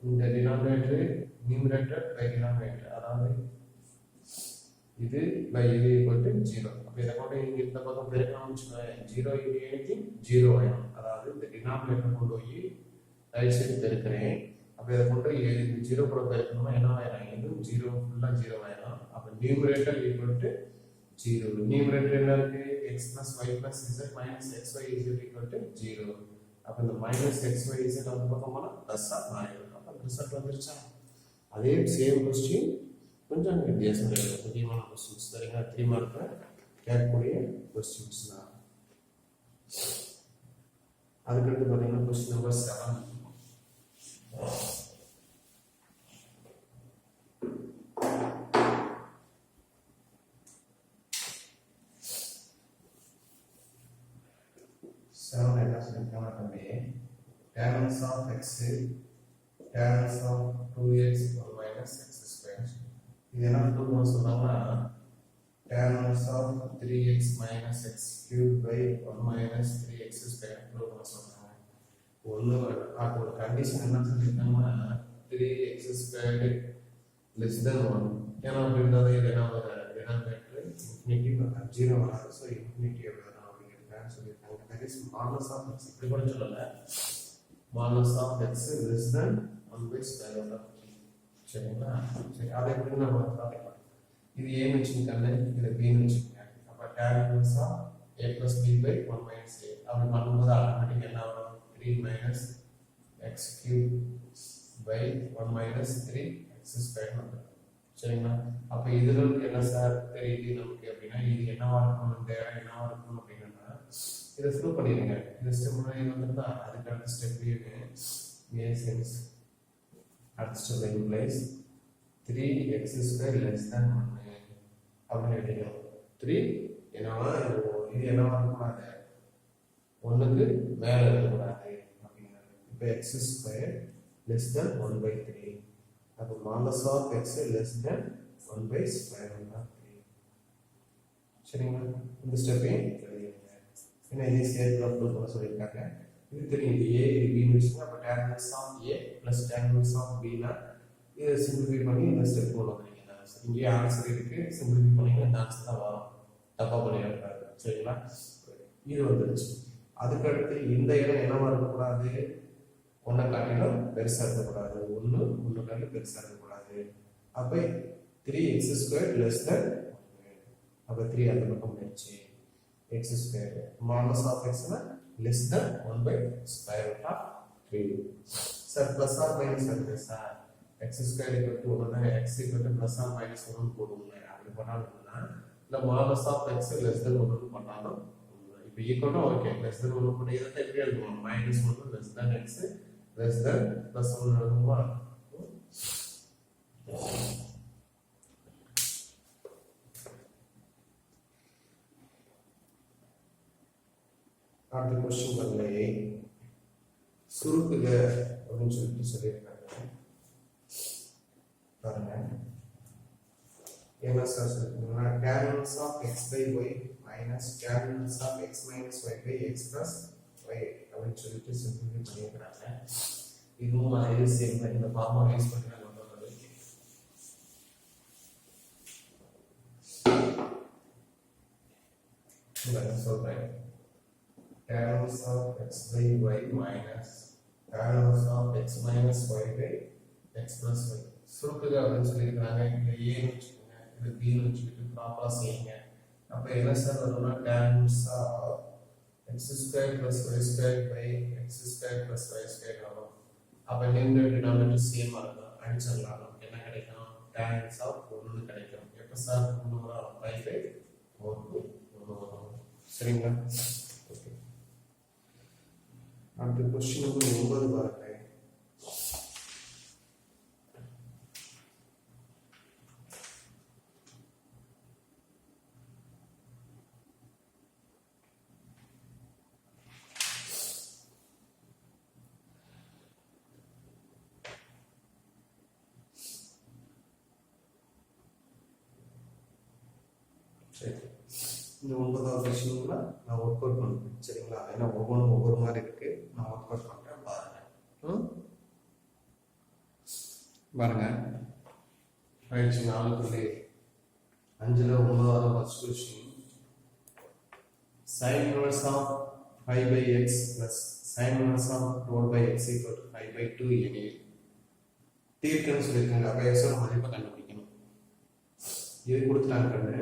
இந்த டினாமினேட்டர் நியூமரேட்டர் பை டினாமினேட்டர், அதாவது இது பை இது ஈக்குவல் டு 0. அப்ப இத கொண்டு இங்க இந்த பக்கம் பெருக்கணும்னு வச்சுக்கோங்க, 0 இன்டு a 0 ஆயிடும். அதாவது இந்த டினாமினேட்டர் கொண்டு போய் ரைட் சைடு பெருக்கிறேன். அப்ப இத கொண்டு இந்த 0 கூட பெருக்கணும்னா என்ன ஆயிடும், இது 0 ஃபுல்லா 0 ஆயிடும். அப்ப நியூமரேட்டர் ஈக்குவல் டு 0. நியூமரேட்டர் என்ன இருக்கு, x plus y plus z minus xy z equal to 0. அப்ப இந்த minus xy z அந்த பக்கம் போனா பிளஸ் ஆ மாறிடும். அப்ப ரிசல்ட் வந்துருச்சா? அதே சேம் क्वेश्चन கொஞ்சம் வித்தியாசம் இருக்கு. முக்கியமான क्वेश्चंस சரிங்க, 3 மார்க்ல கேட்கக்கூடிய क्वेश्चंस தான். அதுக்கு அடுத்து பாத்தீங்கன்னா क्वेश्चन நம்பர் 7. என்ன சொல்லிருக்காங்க தம்பி, tan inverse of x tan inverse of 2x 1 minus x square. இது என்ன ப்ரூவ் பண்ண சொல்றாங்கன்னா tan inverse of 3x minus x cubed by 1 minus 3x square prove பண்ண சொல்றாங்க. ஒரு கண்டிஷன் என்ன சொல்லிருக்காங்கன்னா 3x squared less than 1. ஏன்னா அப்படி இருந்தால் இது என்ன டினாமினேட்டர் இன்ஃபினிட்டி 0 வராது. ஸோ இன்ஃபினிட்டி எவ்வளோ அப்படிங்கிறதுக்காக சொல்லியிருக்காங்க. That is modulus of x. இப்படி கூட சொல்லல, modulus of x less than 1 by square root of 3. சரிங்களா? சரி, அதை எப்படி நம்ம பார்க்கலாம். இது a ன்னு வச்சுக்கோங்க, இது b ன்னு வச்சுக்கோங்க. அப்ப tan inverse of a plus b by 1 minus a அப்படி பண்ணும்போது ஆட்டோமேட்டிக் என்ன வரும், 3 minus x cube by 1 minus 3x square வந்துடும். சரிங்களா? அப்ப இதுல என்ன சார் தெரியுது நமக்கு அப்படின்னா இது என்னவா இருக்கணும், இந்த இடம் என்னவா இருக்கணும் அப்படின்னா இதை ப்ரூவ் பண்ணிடுங்க. இந்த ஸ்டெப் முன்னாடி வந்துருந்தா அதுக்கு அடுத்த ஸ்டெப் a சென்ஸ் அடுத்த step implies 3x square less than 1 அப்படின்னு எழுதிக்கணும். 3 என்னவா இது என்னவா இருக்கக்கூடாது, 1க்கு மேலே இருக்கக்கூடாது அப்படிங்கிறது. இப்போ x square less than 1 by 3, அப்போ modulus of x less than 1 by square root of 3. சரிங்களா? இந்த ஸ்டெப்பையும் எழுதிடுங்க. ஏன்னா இதே சேர்த்து அப்ளை பண்ண சொல்லியிருக்காங்க. இது தெரியும், இது a இது b வச்சுங்க. அப்போ tan inverse of a plus tan inverse of b னா இதை சிம்பிளிஃபை பண்ணி இந்த ஸ்டெப் கொண்டு வந்துருக்கீங்க. இங்கே ஆன்சர் இருக்கு, சிம்பிளிஃபை பண்ணீங்கன்னா இந்த ஆன்சர் தான் வரும், தப்பா பண்ணிடக்கூடாது. சரிங்களா? இது வந்துருச்சு. அதுக்கு அடுத்து இந்த இடம் என்னவா இருக்கக்கூடாது, ஒன்றை காட்டிலும் பெருசா இருக்கக்கூடாது, ஒன்று காட்டிலும் பெருசா இருக்கக்கூடாது. அப்போ 3x square less than 1. அப்போ 3 அந்த பக்கம் போயிடுச்சு. x square modulus of x னா less than 1 by square root of 3. Sir plus or minus வருது sir. x square equal to 1 தான், x equal to plus or minus 1 போடுவோங்க. அப்படி பண்ணாலும்னா இல்லை modulus of x less than 1 பண்ணாலும் இப்போ ஈக்குவல்னா okay, less than 1 பண்ணிக்கிறத எப்படி எழுதுவோம், -1 less than x less than plus 1 எழுதுவோமா. அடுத்த question பண்ணலையே சுருக்குக அப்படின்னு சொல்லிட்டு சொல்லியிருக்காங்க. பாருங்க என்ன sir சொல்லிருக்கீங்கன்னா tan inverse of x by y minus tan inverse of x minus y by x plus y அப்படின்னு சொல்லிட்டு சிம்பிளிஃபை பண்ணியிருக்காங்க. இதுவும் அதே சேம் தான், இந்த ஃபார்முலா யூஸ் பண்ணி நான் கொண்டு வந்தது. இதை சொல்றேன், tan inverse of x by y minus tan inverse of x minus y by x plus y சுருக்குக அப்படின்னு சொல்லியிருக்காங்க. இங்கே ஏன்னு வச்சுக்கோங்க, இது பின்னு வச்சுக்கிட்டு ப்ராப்பராக செய்யுங்க. அப்போ என்ன சார் வரும்னா tan inverse of x square plus y square by x square plus y square வரும். அப்போ இந்த டினாமினேட்டர் சேமாக இருக்கும், அடிச்சிடலாம். நமக்கு என்ன கிடைக்கும், tan inverse of 1 கிடைக்கும். எப்போ சார் 1 வரும், 5/4 1 வரும். சரிங்களா? ஓகே. அடுத்த கொஸ்டின் 9 பாருங்க. சரி, இந்த 9வது கொஸ்டின்ல நான் ஒர்க் அவுட் பண்ணுறேன். சரிங்களா? ஏன்னா ஒவ்வொன்றும் ஒவ்வொரு மாதிரி இருக்கு, நான் ஒர்க் அவுட் பண்ணுறேன் பாருங்க. பாருங்க பயிற்சி 4.5ல் 9வது first question, sin inverse of 5 by x plus sin inverse of 12 by x equal to 5/2 எனில் தீர்க்கணும்னு சொல்லியிருக்காங்க. அப்போ x ஓட மதிப்பை கண்டுபிடிக்கணும். இது கொடுத்துட்டாங்க,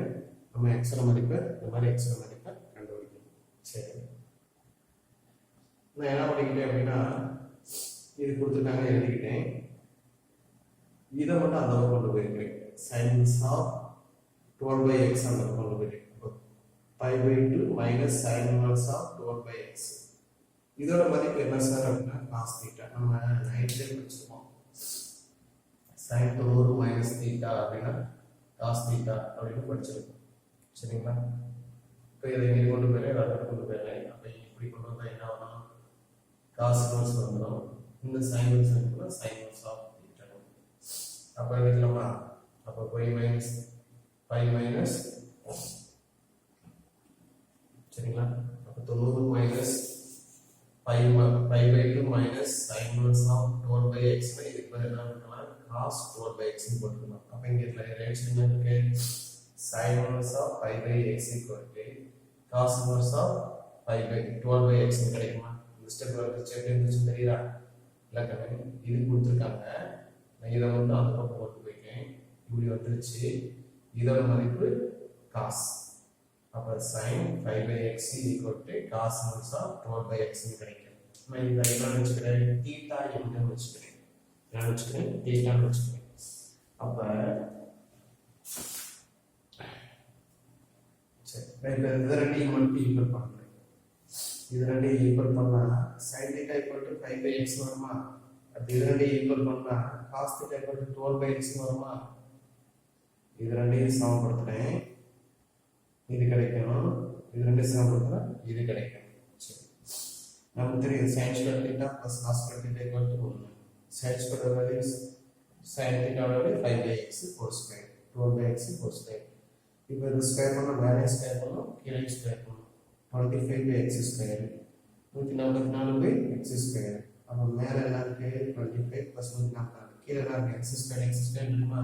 நம்ம x ஓட மதிப்பை இந்த மாதிரி x ஓட மதிப்பை கண்டுபிடிக்கணும். சரி, நான் என்ன பண்ணிக்கிட்டேன் அப்படின்னா இது கொடுத்துட்டாங்க எழுதிக்கிட்டேன். இதை மட்டும் அந்த பக்கம் கொண்டு போயிருக்கேன். sin inverse of 12 by x அந்த பக்கம் கொண்டு போயிருக்கேன். 5/2 minus sin inverse of 12 by x. இதோட மதிப்பு என்ன சார் அப்படின்னா cos theta. நம்ம 9th படிச்சிருக்கோம். sin 90 minus theta அப்படின்னா cos theta அப்படின்னு படிச்சிருக்கோம். சரிங்களா? இப்போ இதை இங்கே கொண்டு போயிடுறேன், அதை கொண்டு போயிடுறேன். அப்போ இப்படி கொண்டு வந்தால் என்ன ஆகும், cos inverse வந்துடும். இந்த sin inverse இருக்குன்னா sin inverse of theta. அப்போ எழுதிக்கலாமா? அப்போ 5 minus சரிங்களா? அப்போ 90 minus 5/2 minus sin inverse of 12 by x இதுக்கு பதில் என்ன பண்ணலாம், cos 12 by x போட்டுக்கலாம். அப்போ இங்கே ரைட் சைடு என்ன இருக்கு, sin inverse of 5/x equal to cos inverse of 12 by x கிடைக்குமா? இந்த ஸ்டெப் எப்படி இருந்துச்சு தெரியுதா? இல்லை இது கொடுத்துருக்காங்க, நான் இதை வந்து அந்த பக்கம் போட்டு போயிட்டேன். இப்படி வந்துருச்சு. இதோட மதிப்பு cos. அப்போ sin 5/x equal to cos inverse of 12 by x கிடைக்கும். நான் இதை என்ன வச்சுக்கிறேன், தீட்டா என்னன்னு வச்சுக்கிறேன். என்ன வச்சுக்கிறேன், தீட்டான்னு வச்சுக்கிறேன். அப்போ சரி, இப்போ இது ரெண்டையும் மட்டும் ஈக்குவல் பண்ணுறேன். இது ரெண்டையும் ஈக்குவல் பண்ணால் sin theta equal to 5/x வருமா? அது ரெண்டு ஈக்குவல் பண்ணா cos theta equal to 12 by x வருமா? இது ரெண்டையும் சமப்படுத்துறேன், இது கிடைக்கும். இது ரெண்டையும் சமப்படுத்துறா இது கிடைக்கும். சரி, நமக்கு தெரியும் sin square theta plus cos square theta equal to 1. sin square value is sin theta value 5 by x whole square, 12 by x whole square. இப்போ இது ஸ்கொயர் பண்ணா மேலே ஸ்கொயர் பண்ணணும், கீழே ஸ்கொயர் பண்ணணும். 25 by x square 144 by x square. அப்ப மேலே என்ன இருக்கு? 25 plus 144. கீழே என்ன இருக்கு? x square இருக்குமா?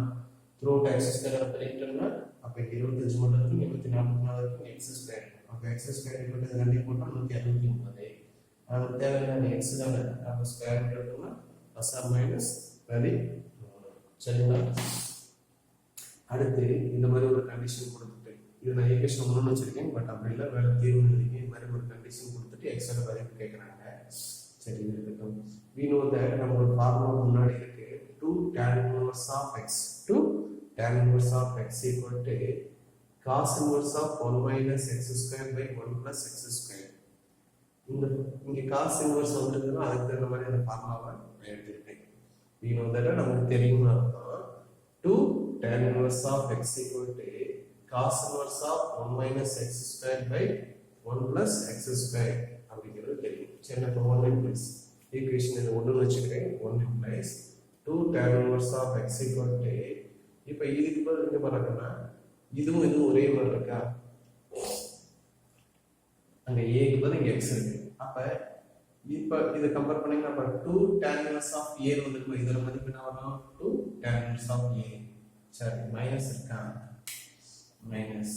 throughout x square பெருக்கிட்டோம்னா அப்ப 25 மட்டும் இருக்கு, 144 இருக்கு, x square. அப்ப x square equal to ரெண்டையும் போட்டா 169. நமக்கு தேவையான x தானே, அப்ப ஸ்கொயர் போட்டோம்னா plus or minus வேல்யூ. சரிங்களா? அடுத்து இந்த மாதிரி ஒரு கண்டிஷன் கொடுத்துட்டு, இது நான் ஈக்குவேஷன் 1 வச்சிருக்கேன், பட் அப்படி இல்லை வேற தீர்வு எழுதிங்க. இந்த மாதிரி ஒரு கண்டிஷன் கொடுத்துட்டு x ஓட வேல்யூ கேட்குறாங்க. சரி, இருக்கட்டும். we know that நம்ம ஒரு ஃபார்முலா முன்னாடி இருக்கு, 2 tan inverse of x, 2 tan inverse of x equal to cos inverse of 1 minus x square by 1 plus x square. இங்க cos inverse வந்திருக்குன்னா அதுக்கு தகுந்த மாதிரி அந்த ஃபார்முலாவை எழுதிருக்கேன். we know that நமக்கு தெரியும்னு அர்த்தம். 2 tan inverse of x equal to cos inverse of 1 minus x square by 1 plus x square அப்படிங்கிறது தெரியும். சரி, அப்போ 1 implies ஈக்குவேஷன் இது 1 வச்சுக்கிறேன். 1 implies 2 tan inverse of x equal to, இப்போ இதுக்கு பதில் என்ன பண்ணணும்னா இதுவும் ஒரே மாதிரி இருக்கா? அங்க a க்கு பதில் இங்க x இருக்கு. அப்ப இப்போ இத கம்பேர் பண்ணீங்கன்னா அப்ப 2 tan inverse of a வந்துருக்கு. இதோட மதிப்பு என்ன வரும்? 2 tan inverse of a. சரி, மைனஸ் இருக்கா? மைனஸ்.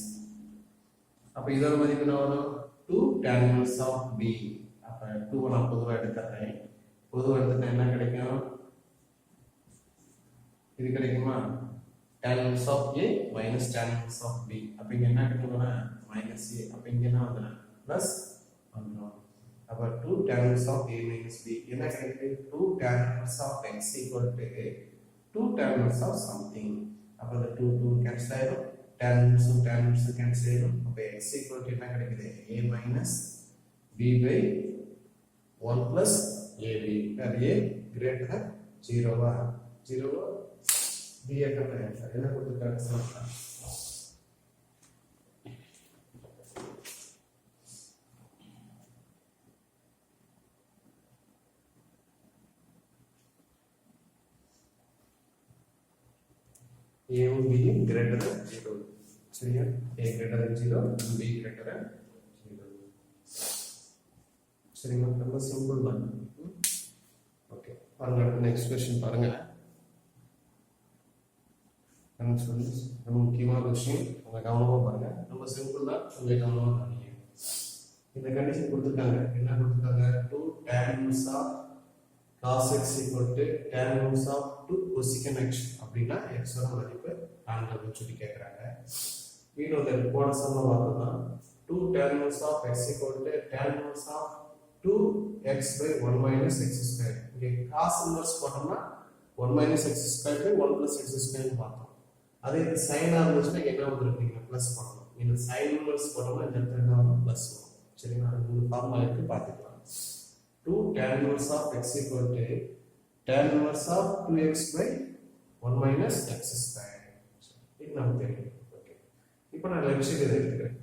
அப்ப இதோட மதிப்பு என்ன வரும்? 2 tan inverse of b. அப்ப 2 நான் பொதுவா எடுத்துறேன். பொதுவா எடுத்துட்டா என்ன கிடைக்கும்? இது கிடைக்குமா? tan inverse of a minus tan inverse of b. அப்ப இங்க என்ன கிடைக்கும்னா minus a. அப்ப இங்க என்ன வந்துரும்? plus வந்துரும். அப்ப 2 tan inverse of a minus b என்ன கிடைக்குது? 2 tan inverse of x equal to 2 tan inverse of something. அப்ப இந்த 2 cancel ஆயிடும், tan inverse cancel ஆயிடும். அப்ப x equal to என்ன கிடைக்குது? a minus b by 1 plus ab. அது a greater than 0 0 b எக்கன answer என்ன கொடுத்திருக்காங்க சொல்லுங்க. a and b greater than 0. சரியா? a greater than 0 and b greater than 0. சரிங்க, ரொம்ப சிம்பிள் தான். ஓகே, பாருங்க நெக்ஸ்ட் क्वेश्चन பாருங்க. ரொம்ப முக்கியமான விஷயம், உங்க கவனமா பாருங்க. ரொம்ப சிம்பிள் தான், உங்க கவனமா பாருங்க. இந்த கண்டிஷன் கொடுத்திருக்காங்க. என்ன கொடுத்திருக்காங்க? 2 tan inverse of cos x equal to tan inverse of 2 cosecant x அப்படினா x ஓட மதிப்பு காண்றதுன்னு சொல்லி கேக்குறாங்க. we know that போன சமன்பாடு பார்த்தோம்னா 2 tan inverse of x equal to tan inverse of 2x by 1 minus x square. இங்க cos inverse போட்டோம்னா 1 minus x square by 1 plus x square னு பார்த்தோம். அதே இது sin inverse என்ன வந்திருக்கீங்க? பிளஸ் பண்ணணும். இந்த sin inverse போட்டோம்னா இந்த இடத்துல என்ன வரும்? பிளஸ் வரும். சரிங்களா? அது மூணு ஃபார்முலா இருக்கு, பாத்துக்கலாம். 2 tan inverse of x equal to tan inverse of 2x by 1 minus x square. இது நமக்கு தெரியும். ஓகே, இப்போ நான் லெஃப்ட் சைடு எடுத்துக்கிறேன்.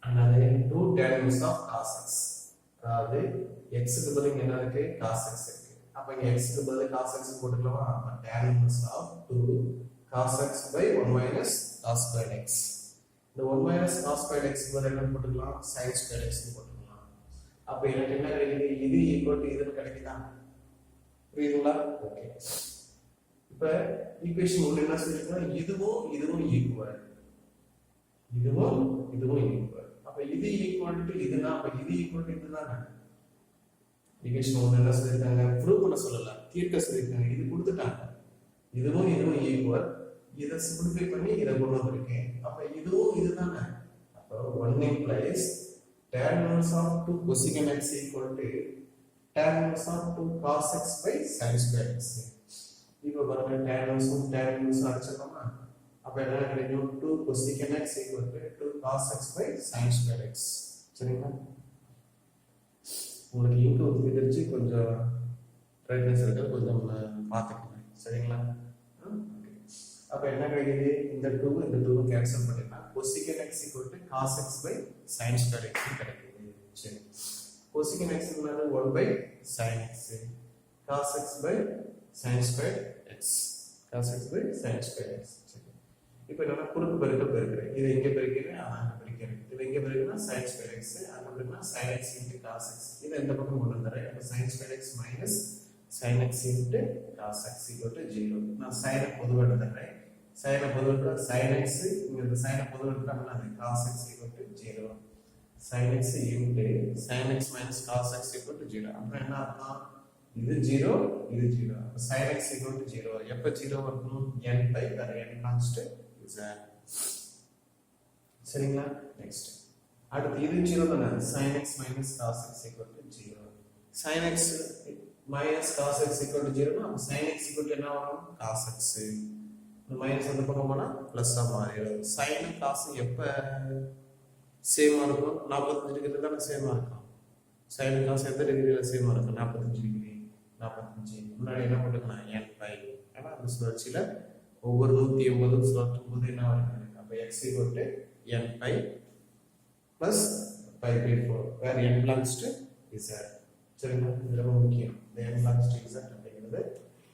அதாவது 2 tan inverse of cos x. அதாவது x க்கு பதிலா என்ன இருக்கு? cos x இருக்கு. அப்ப இங்க x க்கு பதிலா cos x போட்டுக்கலாமா? அப்ப tan inverse of 2 cos x by 1 minus cos squared x. இந்த 1 minus cos squared x க்கு பதிலா என்ன போட்டுக்கலாம்? sin squared x போட்டுக்கலாம். அப்ப எனக்கு என்ன கிடைக்குது? இது ஈக்குவல் டு இதுன்னு கிடைக்குதா? புரியுதுங்களா? ஓகே, இப்ப ஈக்குவேஷன் 1 என்ன சொல்லிருக்கோம்? இதுவும் ஈக்குவல், இதுவும் ஈக்குவல். அப்ப இது ஈக்குவல் டு இதுனா அப்ப இது ஈக்குவல் டு இதுதானே. ஈக்குவேஷன் 1 என்ன சொல்லிருக்காங்க? ப்ரூவ் பண்ண சொல்லல, தீர்க்க சொல்லிருக்காங்க. இது கொடுத்துட்டாங்க. இதுவும் ஈக்குவல். இத சிம்பிளிஃபை பண்ணி இத கொண்டு வந்திருக்கேன். அப்ப இதுவும் இதுதானே. அப்ப 1 implies tan inverse of 2 cosecant x equal to tan inverse of 2 cos x by sin square x. இப்போ பாருங்க tan inverse அடிச்சோம்னா அப்ப என்ன கிடைக்கும்? 2 cosecant x equal to 2 cos x by sin square x. சரிங்களா? உங்களுக்கு இங்க ஒரு தெரிஞ்சு கொஞ்சம் பிரைட்னஸ் இருக்கிறது கொஞ்சம் பார்த்துக்கோங்க சரிங்களா. அப்போ என்ன கிடைக்குது, இந்த 2 கேன்சல் பண்ணிடலாம். cosecant x = cos x by sin square x கிடைக்குது. சரி, cosecant x என்னது 1 by sin x, cos x by sin square x, cos x by sin square x. சரி, இப்போ என்னன்னா குறுக்கு பெருக்கல் பெருக்கிறேன், இதை இங்கே பெருக்கிறேன், அங்கே பெருக்கிறேன், இது இங்கே பெருக்குனா sin square x, அங்கே பெருக்குனா sin x × cos x. இதை இந்த பக்கம் கொண்டு வந்துடுறேன். அப்போ sin square x minus sin x × cos x = 0. நான் sin பொதுவாக எடுத்துறேன். sin பொதுவாக sin x, இங்க sin பொதுவாக எடுத்தோம்னா அது cos x = 0. sin x × sin x minus cos x = 0. அப்ப என்ன அர்த்தம், இது 0 இது 0. அப்ப sin x = 0. எப்ப 0 வரணும், n பை வேற n கான்ஸ்டன்ட் z. சரிங்களா. நெக்ஸ்ட் அடுத்து இது 0 தானே, sin x minus cos x = 0. sin x minus cos x = 0 னா sin x = என்ன வரும், cos x. மைனஸ் அந்த பக்கம் போனா பிளஸ்ஸா மாறிடும். sin cos எப்ப சேமா இருக்கும், 45 டிகிரி தானே சேமா இருக்கும். sin cos எந்த டிகிரில சேமா இருக்கும், 45 டிகிரி. 45 முன்னாடி என்ன போட்டுக்கலாம், n பை. ஆனா அந்த சுழற்சியில ஒவ்வொரு 180 சுழற்றும் போது என்ன வரும், அப்ப x = n pi plus pi pi 4 where n belongs to z. சரிங்களா, இது ரொம்ப முக்கியம். இந்த n belongs to z அப்படிங்கிறது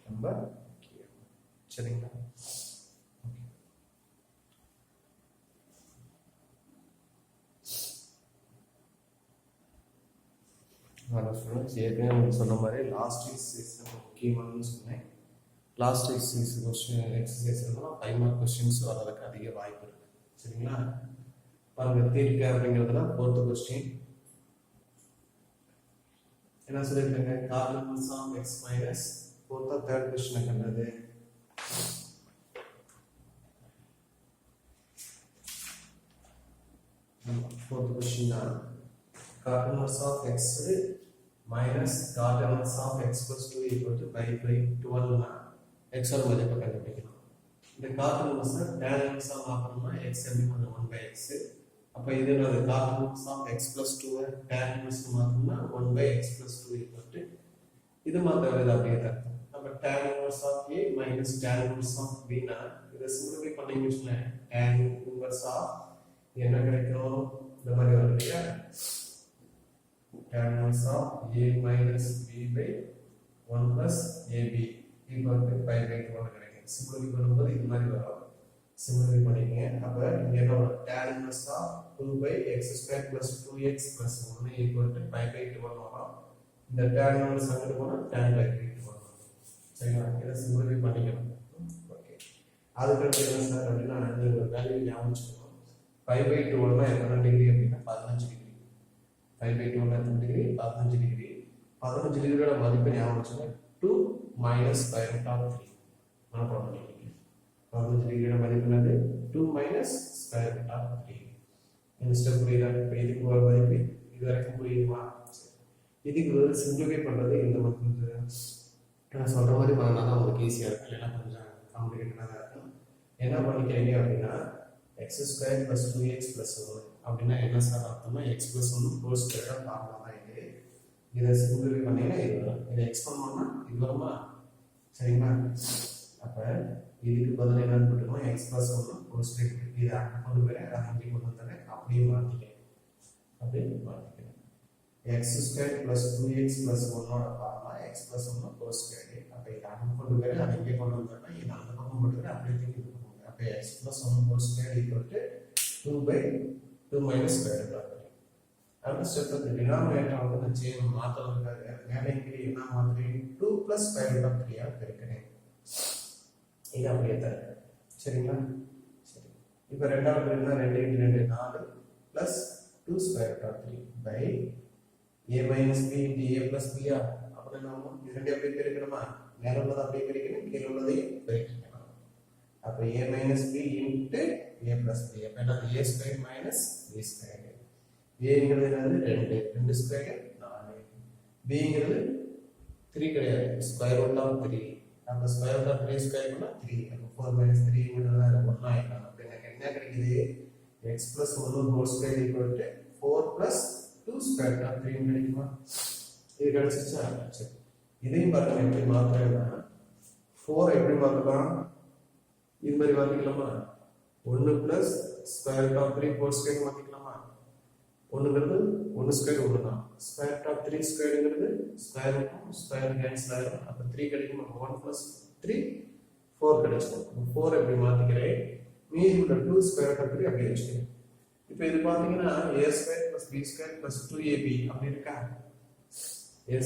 ரொம்ப முக்கியம். சரிங்களா. ஏற்கனவே சொன்ன மாதிரி லாஸ்ட் எக்ஸசைஸ் முக்கியமானு சொன்னேன். Last exercise question exercise 5 mark questions வரதுக்கு அதிக வாய்ப்பு இருக்கு. சரிங்களா, பாருங்க தீர்க்க அப்படிங்கிறதுல 4th கொஸ்டின் என்ன சொல்லியிருக்காங்க, corners of x minus 4th 3rd question கண்டது. fourth question தான் cot inverse of x minus cot inverse of x plus 2 equal to pi by 12 னா x ஓட மதிப்பை கண்டுபிடிக்கணும். இந்த cot inverse tan inverse மாத்தணும்னா x என்பது 1 by x. அப்ப இது என்னது, cot inverse of x plus 2 tan inverse மாத்தணும்னா 1 by x plus 2 equal to இது மாத்தறது அப்படியே தான். அப்ப tan inverse of a minus tan inverse of b னா இத சிம்பிளிஃபை பண்ணீங்கன்னு tan inverse of என்ன கிடைக்கும், இந்த மாதிரி வரும் இல்லையா, tan inverse of a minus b by 1 plus ab equal to pi by 2 கிடைக்கும். சிம்பிளிஃபை பண்ணும்போது இது மாதிரி வரும். சிம்பிளிஃபை பண்ணீங்க. அப்ப இங்க என்ன வரும், tan inverse of 2 by x square plus 2x plus 1 equal to pi by 2 வரும். இந்த tan inverse அங்க போனா tan by 2 வரும். சரிங்களா, இத சிம்பிளிஃபை பண்ணிக்கணும். ஓகே, அதுக்கு என்ன சார் அப்படினா நீங்க ஒரு வேல்யூ ஞாபகம் வச்சுக்கணும். pi by 2 னா எத்தனை டிகிரி அப்படினா 15 டிகிரி. pi by 2 னா எத்தனை டிகிரி, 15 டிகிரி. 15 டிகிரியோட மதிப்பை ஞாபகம் வச்சுக்கோங்க, 2 minus square root of 3. நான் போடுறேன். 15 டிகிரியோட மதிப்பு என்னது, 2 minus square root of 3. இந்த ஸ்டெப் புரியுதா? இப்போ இதுக்கு ஒரு மதிப்பு இது வரைக்கும் புரியுமா? இதுக்கு ஒரு சிம்பிளிஃபை பண்றது இந்த மதிப்பு நான் சொல்ற மாதிரி பண்ணா தான் உங்களுக்கு ஈஸியா இருக்கும். இல்லைன்னா கொஞ்சம் காம்ப்ளிகேட்டடா இருக்கும். என்ன பண்ணிக்கிறீங்க அப்படின்னா x square plus 2x plus 1 அப்படின்னா என்ன சார் அர்த்தமா, x plus 1 whole square formula தான் இது. இதை சிம்பிளிஃபை பண்ணீங்கன்னா இது வரும். இதை x பண்ணோம்னா இது வருமா? சரிங்களா, அப்ப இதுக்கு பதிலா என்ன போட்டுக்கணும், x plus 1 whole square. இதை அங்க கொண்டு போய் அதை இங்கே கொண்டு வந்துடுறேன். அப்படியே மாத்திக்கிறேன். x square plus 2x plus 1 ஓட formula x plus 1 whole square. அப்ப இதை அங்க கொண்டு போய் அதை இங்கே கொண்டு வந்துடுறேன். இது அந்த பக்கம் போட்டுக்கிறேன். அப்படியே தூக்கி x plus 1 whole square equal to 2 by 2 minus square root of 3. அடுத்த ஸ்டெப் வந்து டினாமினேட்டர் வந்து நான் சேஞ்ச் மாத்தறதுக்காக மேலே இங்கே என்ன மாத்துறேன், 2 plus square root of 3 ஆ பெருக்கிறேன். இது அப்படியே தான். சரிங்களா, சரி. இப்போ ரெண்டாவது பெருக்கினா 2 × 2 4 plus 2 square root of 3 by a minus b into a plus b ஆ. அப்ப என்ன இது ரெண்டு அப்படியே பெருக்கணுமா, மேல உள்ளத அப்படியே பெருக்கணும், கீழ உள்ளதையும் பெருக்கணும். அப்ப a minus b into a plus b. அப்ப என்ன, a square minus b square. a ங்கிறது என்னது 2, 2 ஸ்கொயர் 4. b ங்கிறது 3 கிடையாது, ஸ்கொயர் ரூட் ஆஃப் 3. அப்ப ஸ்கொயர் ரூட் ஆஃப் 3 ஸ்கொயர் பண்ணா 3. அப்ப 4 minus 3 ங்கிறது 1 ஆயிடும். அப்ப எனக்கு என்ன கிடைக்குது, x plus 1 whole square equal to 4 plus 2 square root of 3 கிடைக்குமா? இது கிடைச்சிச்சா? சரி. இதையும் பாருங்க எப்படி மாத்திரம்னா 4 எப்படி மாற்றலாம் இது மாதிரி மாற்றிக்கலாமா 1 + square root of 3 whole square மாற்றிக்கலாமா 1ங்கிறது 1 ஸ்கொயர் 1 தான் ஸ்கொயர் ரூட் ஆஃப் 3 ஸ்கொயர்ங்கிறது ஸ்கொயர் ரூட் ஸ்கொயர் கேன்சல் ஆயிடும் அப்போ 3 கிடைக்கும் 1 + 3 4 கிடைச்சிடும் 4 எப்படி மாற்றிக்கிறேன் மீதி உள்ள 2 ஸ்கொயர் ரூட் ஆஃப் 3 அப்படியே வச்சுக்கிறேன் இப்போ இது பார்த்தீங்கன்னா a² + b² + 2ab அப்படி இருக்கா a²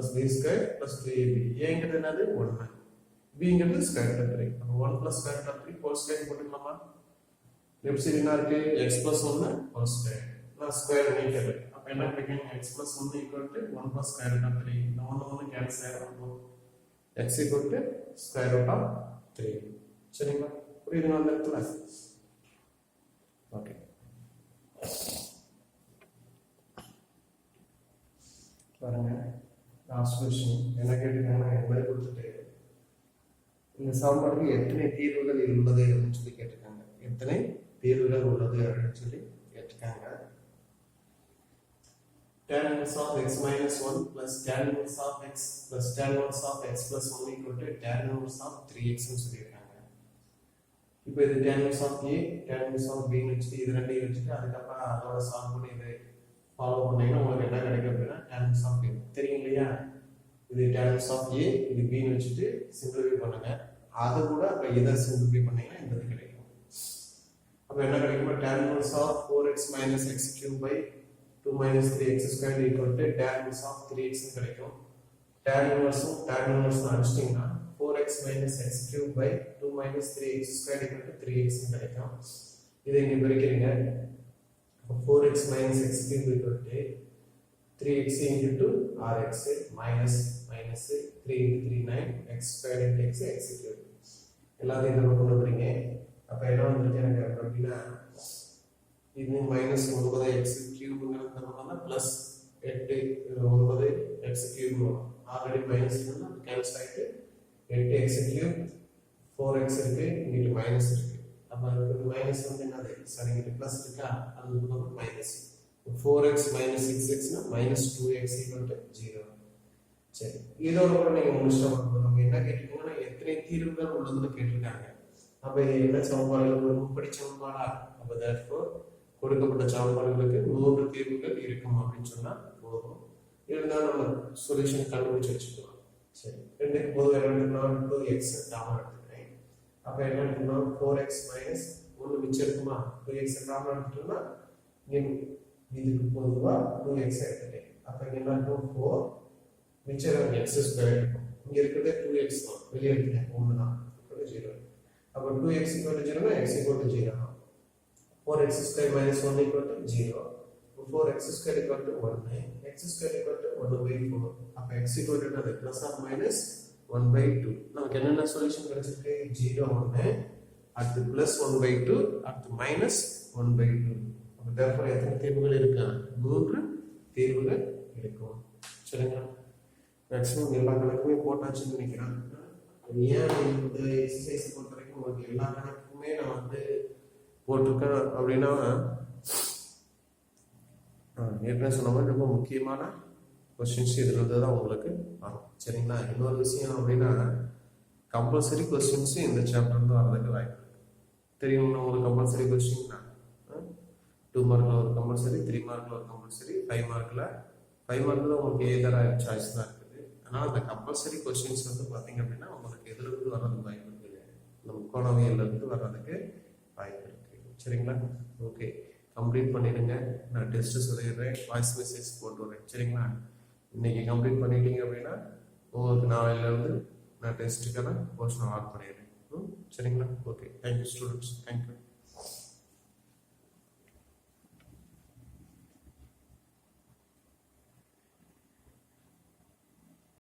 + b² + 2ab ஏங்கிறது என்னது 1 bங்கிறது ஸ்கொயர் ரூட் ஆஃப் 3 அப்போ 1 + square root of 3 whole square போட்டுக்கலாமா லெஃப்ட் சைடு என்ன இருக்கு x + 1 ஹோல் ஸ்கொயர் நான் ஸ்கொயர் நீக்கிறது அப்போ என்ன கிடைக்கும் x + 1 = 1 + ஸ்கொயர் ரூட் ஆஃப் 3 இந்த 1 கேன்சல் ஆயிடும் x = ஸ்கொயர் ரூட் ஆஃப் 3 சரிங்களா புரியுதுங்களா அந்த இடத்துல ஓகே பாருங்க லாஸ்ட் क्वेश्चन என்ன கேட்டிருக்காங்கன்னா இந்த மாதிரி கொடுத்துட்டு இந்த சமன்பாட்டுக்கு எத்தனை தீர்வுகள் உள்ளது அப்படின்னு சொல்லி கேட்டிருக்காங்க எத்தனை தீர்வுகள் உள்ளது அப்படின்னு சொல்லி கேட்டிருக்காங்க tan inverse of x minus 1 plus tan inverse of x plus tan inverse of x plus 1 equal to tan inverse of 3x ன்னு சொல்லியிருக்காங்க இப்போ இது tan inverse of a tan inverse of b ன்னு வச்சுட்டு இது ரெண்டையும் வச்சுட்டு அதுக்கப்புறம் அதோட சால்வ் பண்ணி இதை ஃபாலோ பண்ணீங்கன்னா உங்களுக்கு என்ன கிடைக்கும் அப்படின்னா tan inverse of a தெரியும் இல்லையா இது tan inverse of a இது b ன்னு வச்சுட்டு சிம்பிளிஃபை பண்ணுங்க அது கூட அப்போ இதை சிம்பிளிஃபை பண்ணீங்கன்னா இந்த இது கிடைக்கும் அப்போ என்ன கிடைக்குமா tan inverse of 4x minus x cube by 2 minus 3x squared equal to tan inverse of 3x கிடைக்கும் tan inverse அடிச்சிட்டிங்கன்னா 4x minus x cube by 2 minus 3x squared equal to 3x கிடைக்கும் இதை இங்கே பிரிக்கிறீங்க 4x minus x cube equal to 3x into rx minus 3 into 3 9 x squared into x cube எல்லாத்தையும் இந்த பக்கம் கொண்டு வரீங்க அப்போ என்ன வந்துருக்கு எனக்கு அப்படின்னா இது minus 9x cube plus 8 9 x cube already minus cancel ஆயிட்டு 8x cube 4x இருக்கு இங்க மைனஸ் இருக்கு அப்ப இந்த மைனஸ் வந்து என்னது சரி இங்க பிளஸ் இருக்கா அது வந்து மைனஸ் 4x minus 6x னா -2x 0 சரி இதோட கூட நீங்க முடிச்சிட்டோம் நம்ம என்ன கேட்டிருக்காங்கன்னா எத்தனை தீர்வுகள் உள்ளதுன்னு கேட்டிருக்காங்க அப்ப இது என்ன சமன்பாடுகள் ஒரு முப்படி சமன்பாடா அப்ப therefore கொடுக்கப்பட்ட சமன்பாடுகளுக்கு 3 தீர்வுகள் இருக்கும் அப்படின்னு சொன்னா போதும் இருந்தாலும் நம்ம சொல்யூஷன் கண்டுபிடிச்சு வச்சுக்கலாம் சரி ரெண்டுக்கு பொதுவாக என்ன எடுத்துக்கலாம் 2x காமன் எடுத்துக்கிறேன் அப்ப என்ன எடுத்துக்கலாம் 4x minus 1 மிச்சம் இருக்குமா 2x காமன் எடுத்துட்டோம்னா இதுக்கு பொதுவா 2x எடுத்துட்டேன் அப்ப இங்க என்ன இருக்கும் 4 மிச்சம் x ஸ்கொயர் இருக்கும் இங்க இருக்கிறது 2x தான் வெளியே எடுத்துட்டேன் 1 தான் 0 அப்ப 2x 0 னா x 0 4x square minus 1 equal to 0 4x square equal to 1 x square equal to 1 by 4 அப்ப x equal to அது plus or minus 1 by 2 நமக்கு என்னென்ன சொல்யூஷன் கிடைச்சிருக்கு 0 1 அடுத்து plus 1 by 2 அடுத்து minus 1 by 2 அப்ப therefore எத்தனை தீர்வுகள் இருக்கு 3 தீர்வுகள் இருக்கும் சரிங்களா மேக்ஸிமம் எல்லா கணக்குமே போட்டாச்சுன்னு நினைக்கிறேன் ஏன் இந்த எக்ஸசைஸ் பொறுத்த வரைக்கும் உங்களுக்கு எல்லா கணக்குமே நான் வந்து போட்டிருக்கேன் அப்படின்னா ஏற்கனவே சொன்ன மாதிரி ரொம்ப முக்கியமான கொஸ்டின்ஸ் இதில் இருந்து தான் உங்களுக்கு வரும் சரிங்களா இன்னொரு விஷயம் அப்படின்னா கம்பல்சரி கொஸ்டின்ஸ் இந்த சாப்டர் தான் வரதுக்கு வாய்ப்பு இருக்கு தெரியும்னா உங்களுக்கு கம்பல்சரி கொஸ்டின்னா 2 மார்க்கில் ஒரு கம்பல்சரி 3 மார்க்கில் ஒரு கம்பல்சரி 5 மார்க்கில் உங்களுக்கு ஏதர சாய்ஸ் தான் இருக்குது அதனால் அந்த கம்பல்சரி கொஸ்டின்ஸ் வந்து பார்த்தீங்க அப்படின்னா உங்களுக்கு எதிலிருந்து வர்றதுக்கு வாய்ப்பு இருக்குது இந்த முக்கோணவியல்லேருந்து வர்றதுக்கு வாய்ப்பு இருக்குது சரிங்களா ஓகே கம்ப்ளீட் பண்ணிடுங்க நான் டெஸ்ட்டு சொல்லிடுறேன் வாய்ஸ் மெசேஜ் போட்டு வரேன் சரிங்களா இன்னைக்கு கம்ப்ளீட் பண்ணிட்டீங்க அப்படின்னா உங்களுக்கு நாளையிலேருந்து நான் டெஸ்ட்டுக்கான போர்ஷன் ஆட் பண்ணிடுறேன் சரிங்களா ஓகே தேங்க்யூ ஸ்டூடெண்ட்ஸ் தேங்க்யூ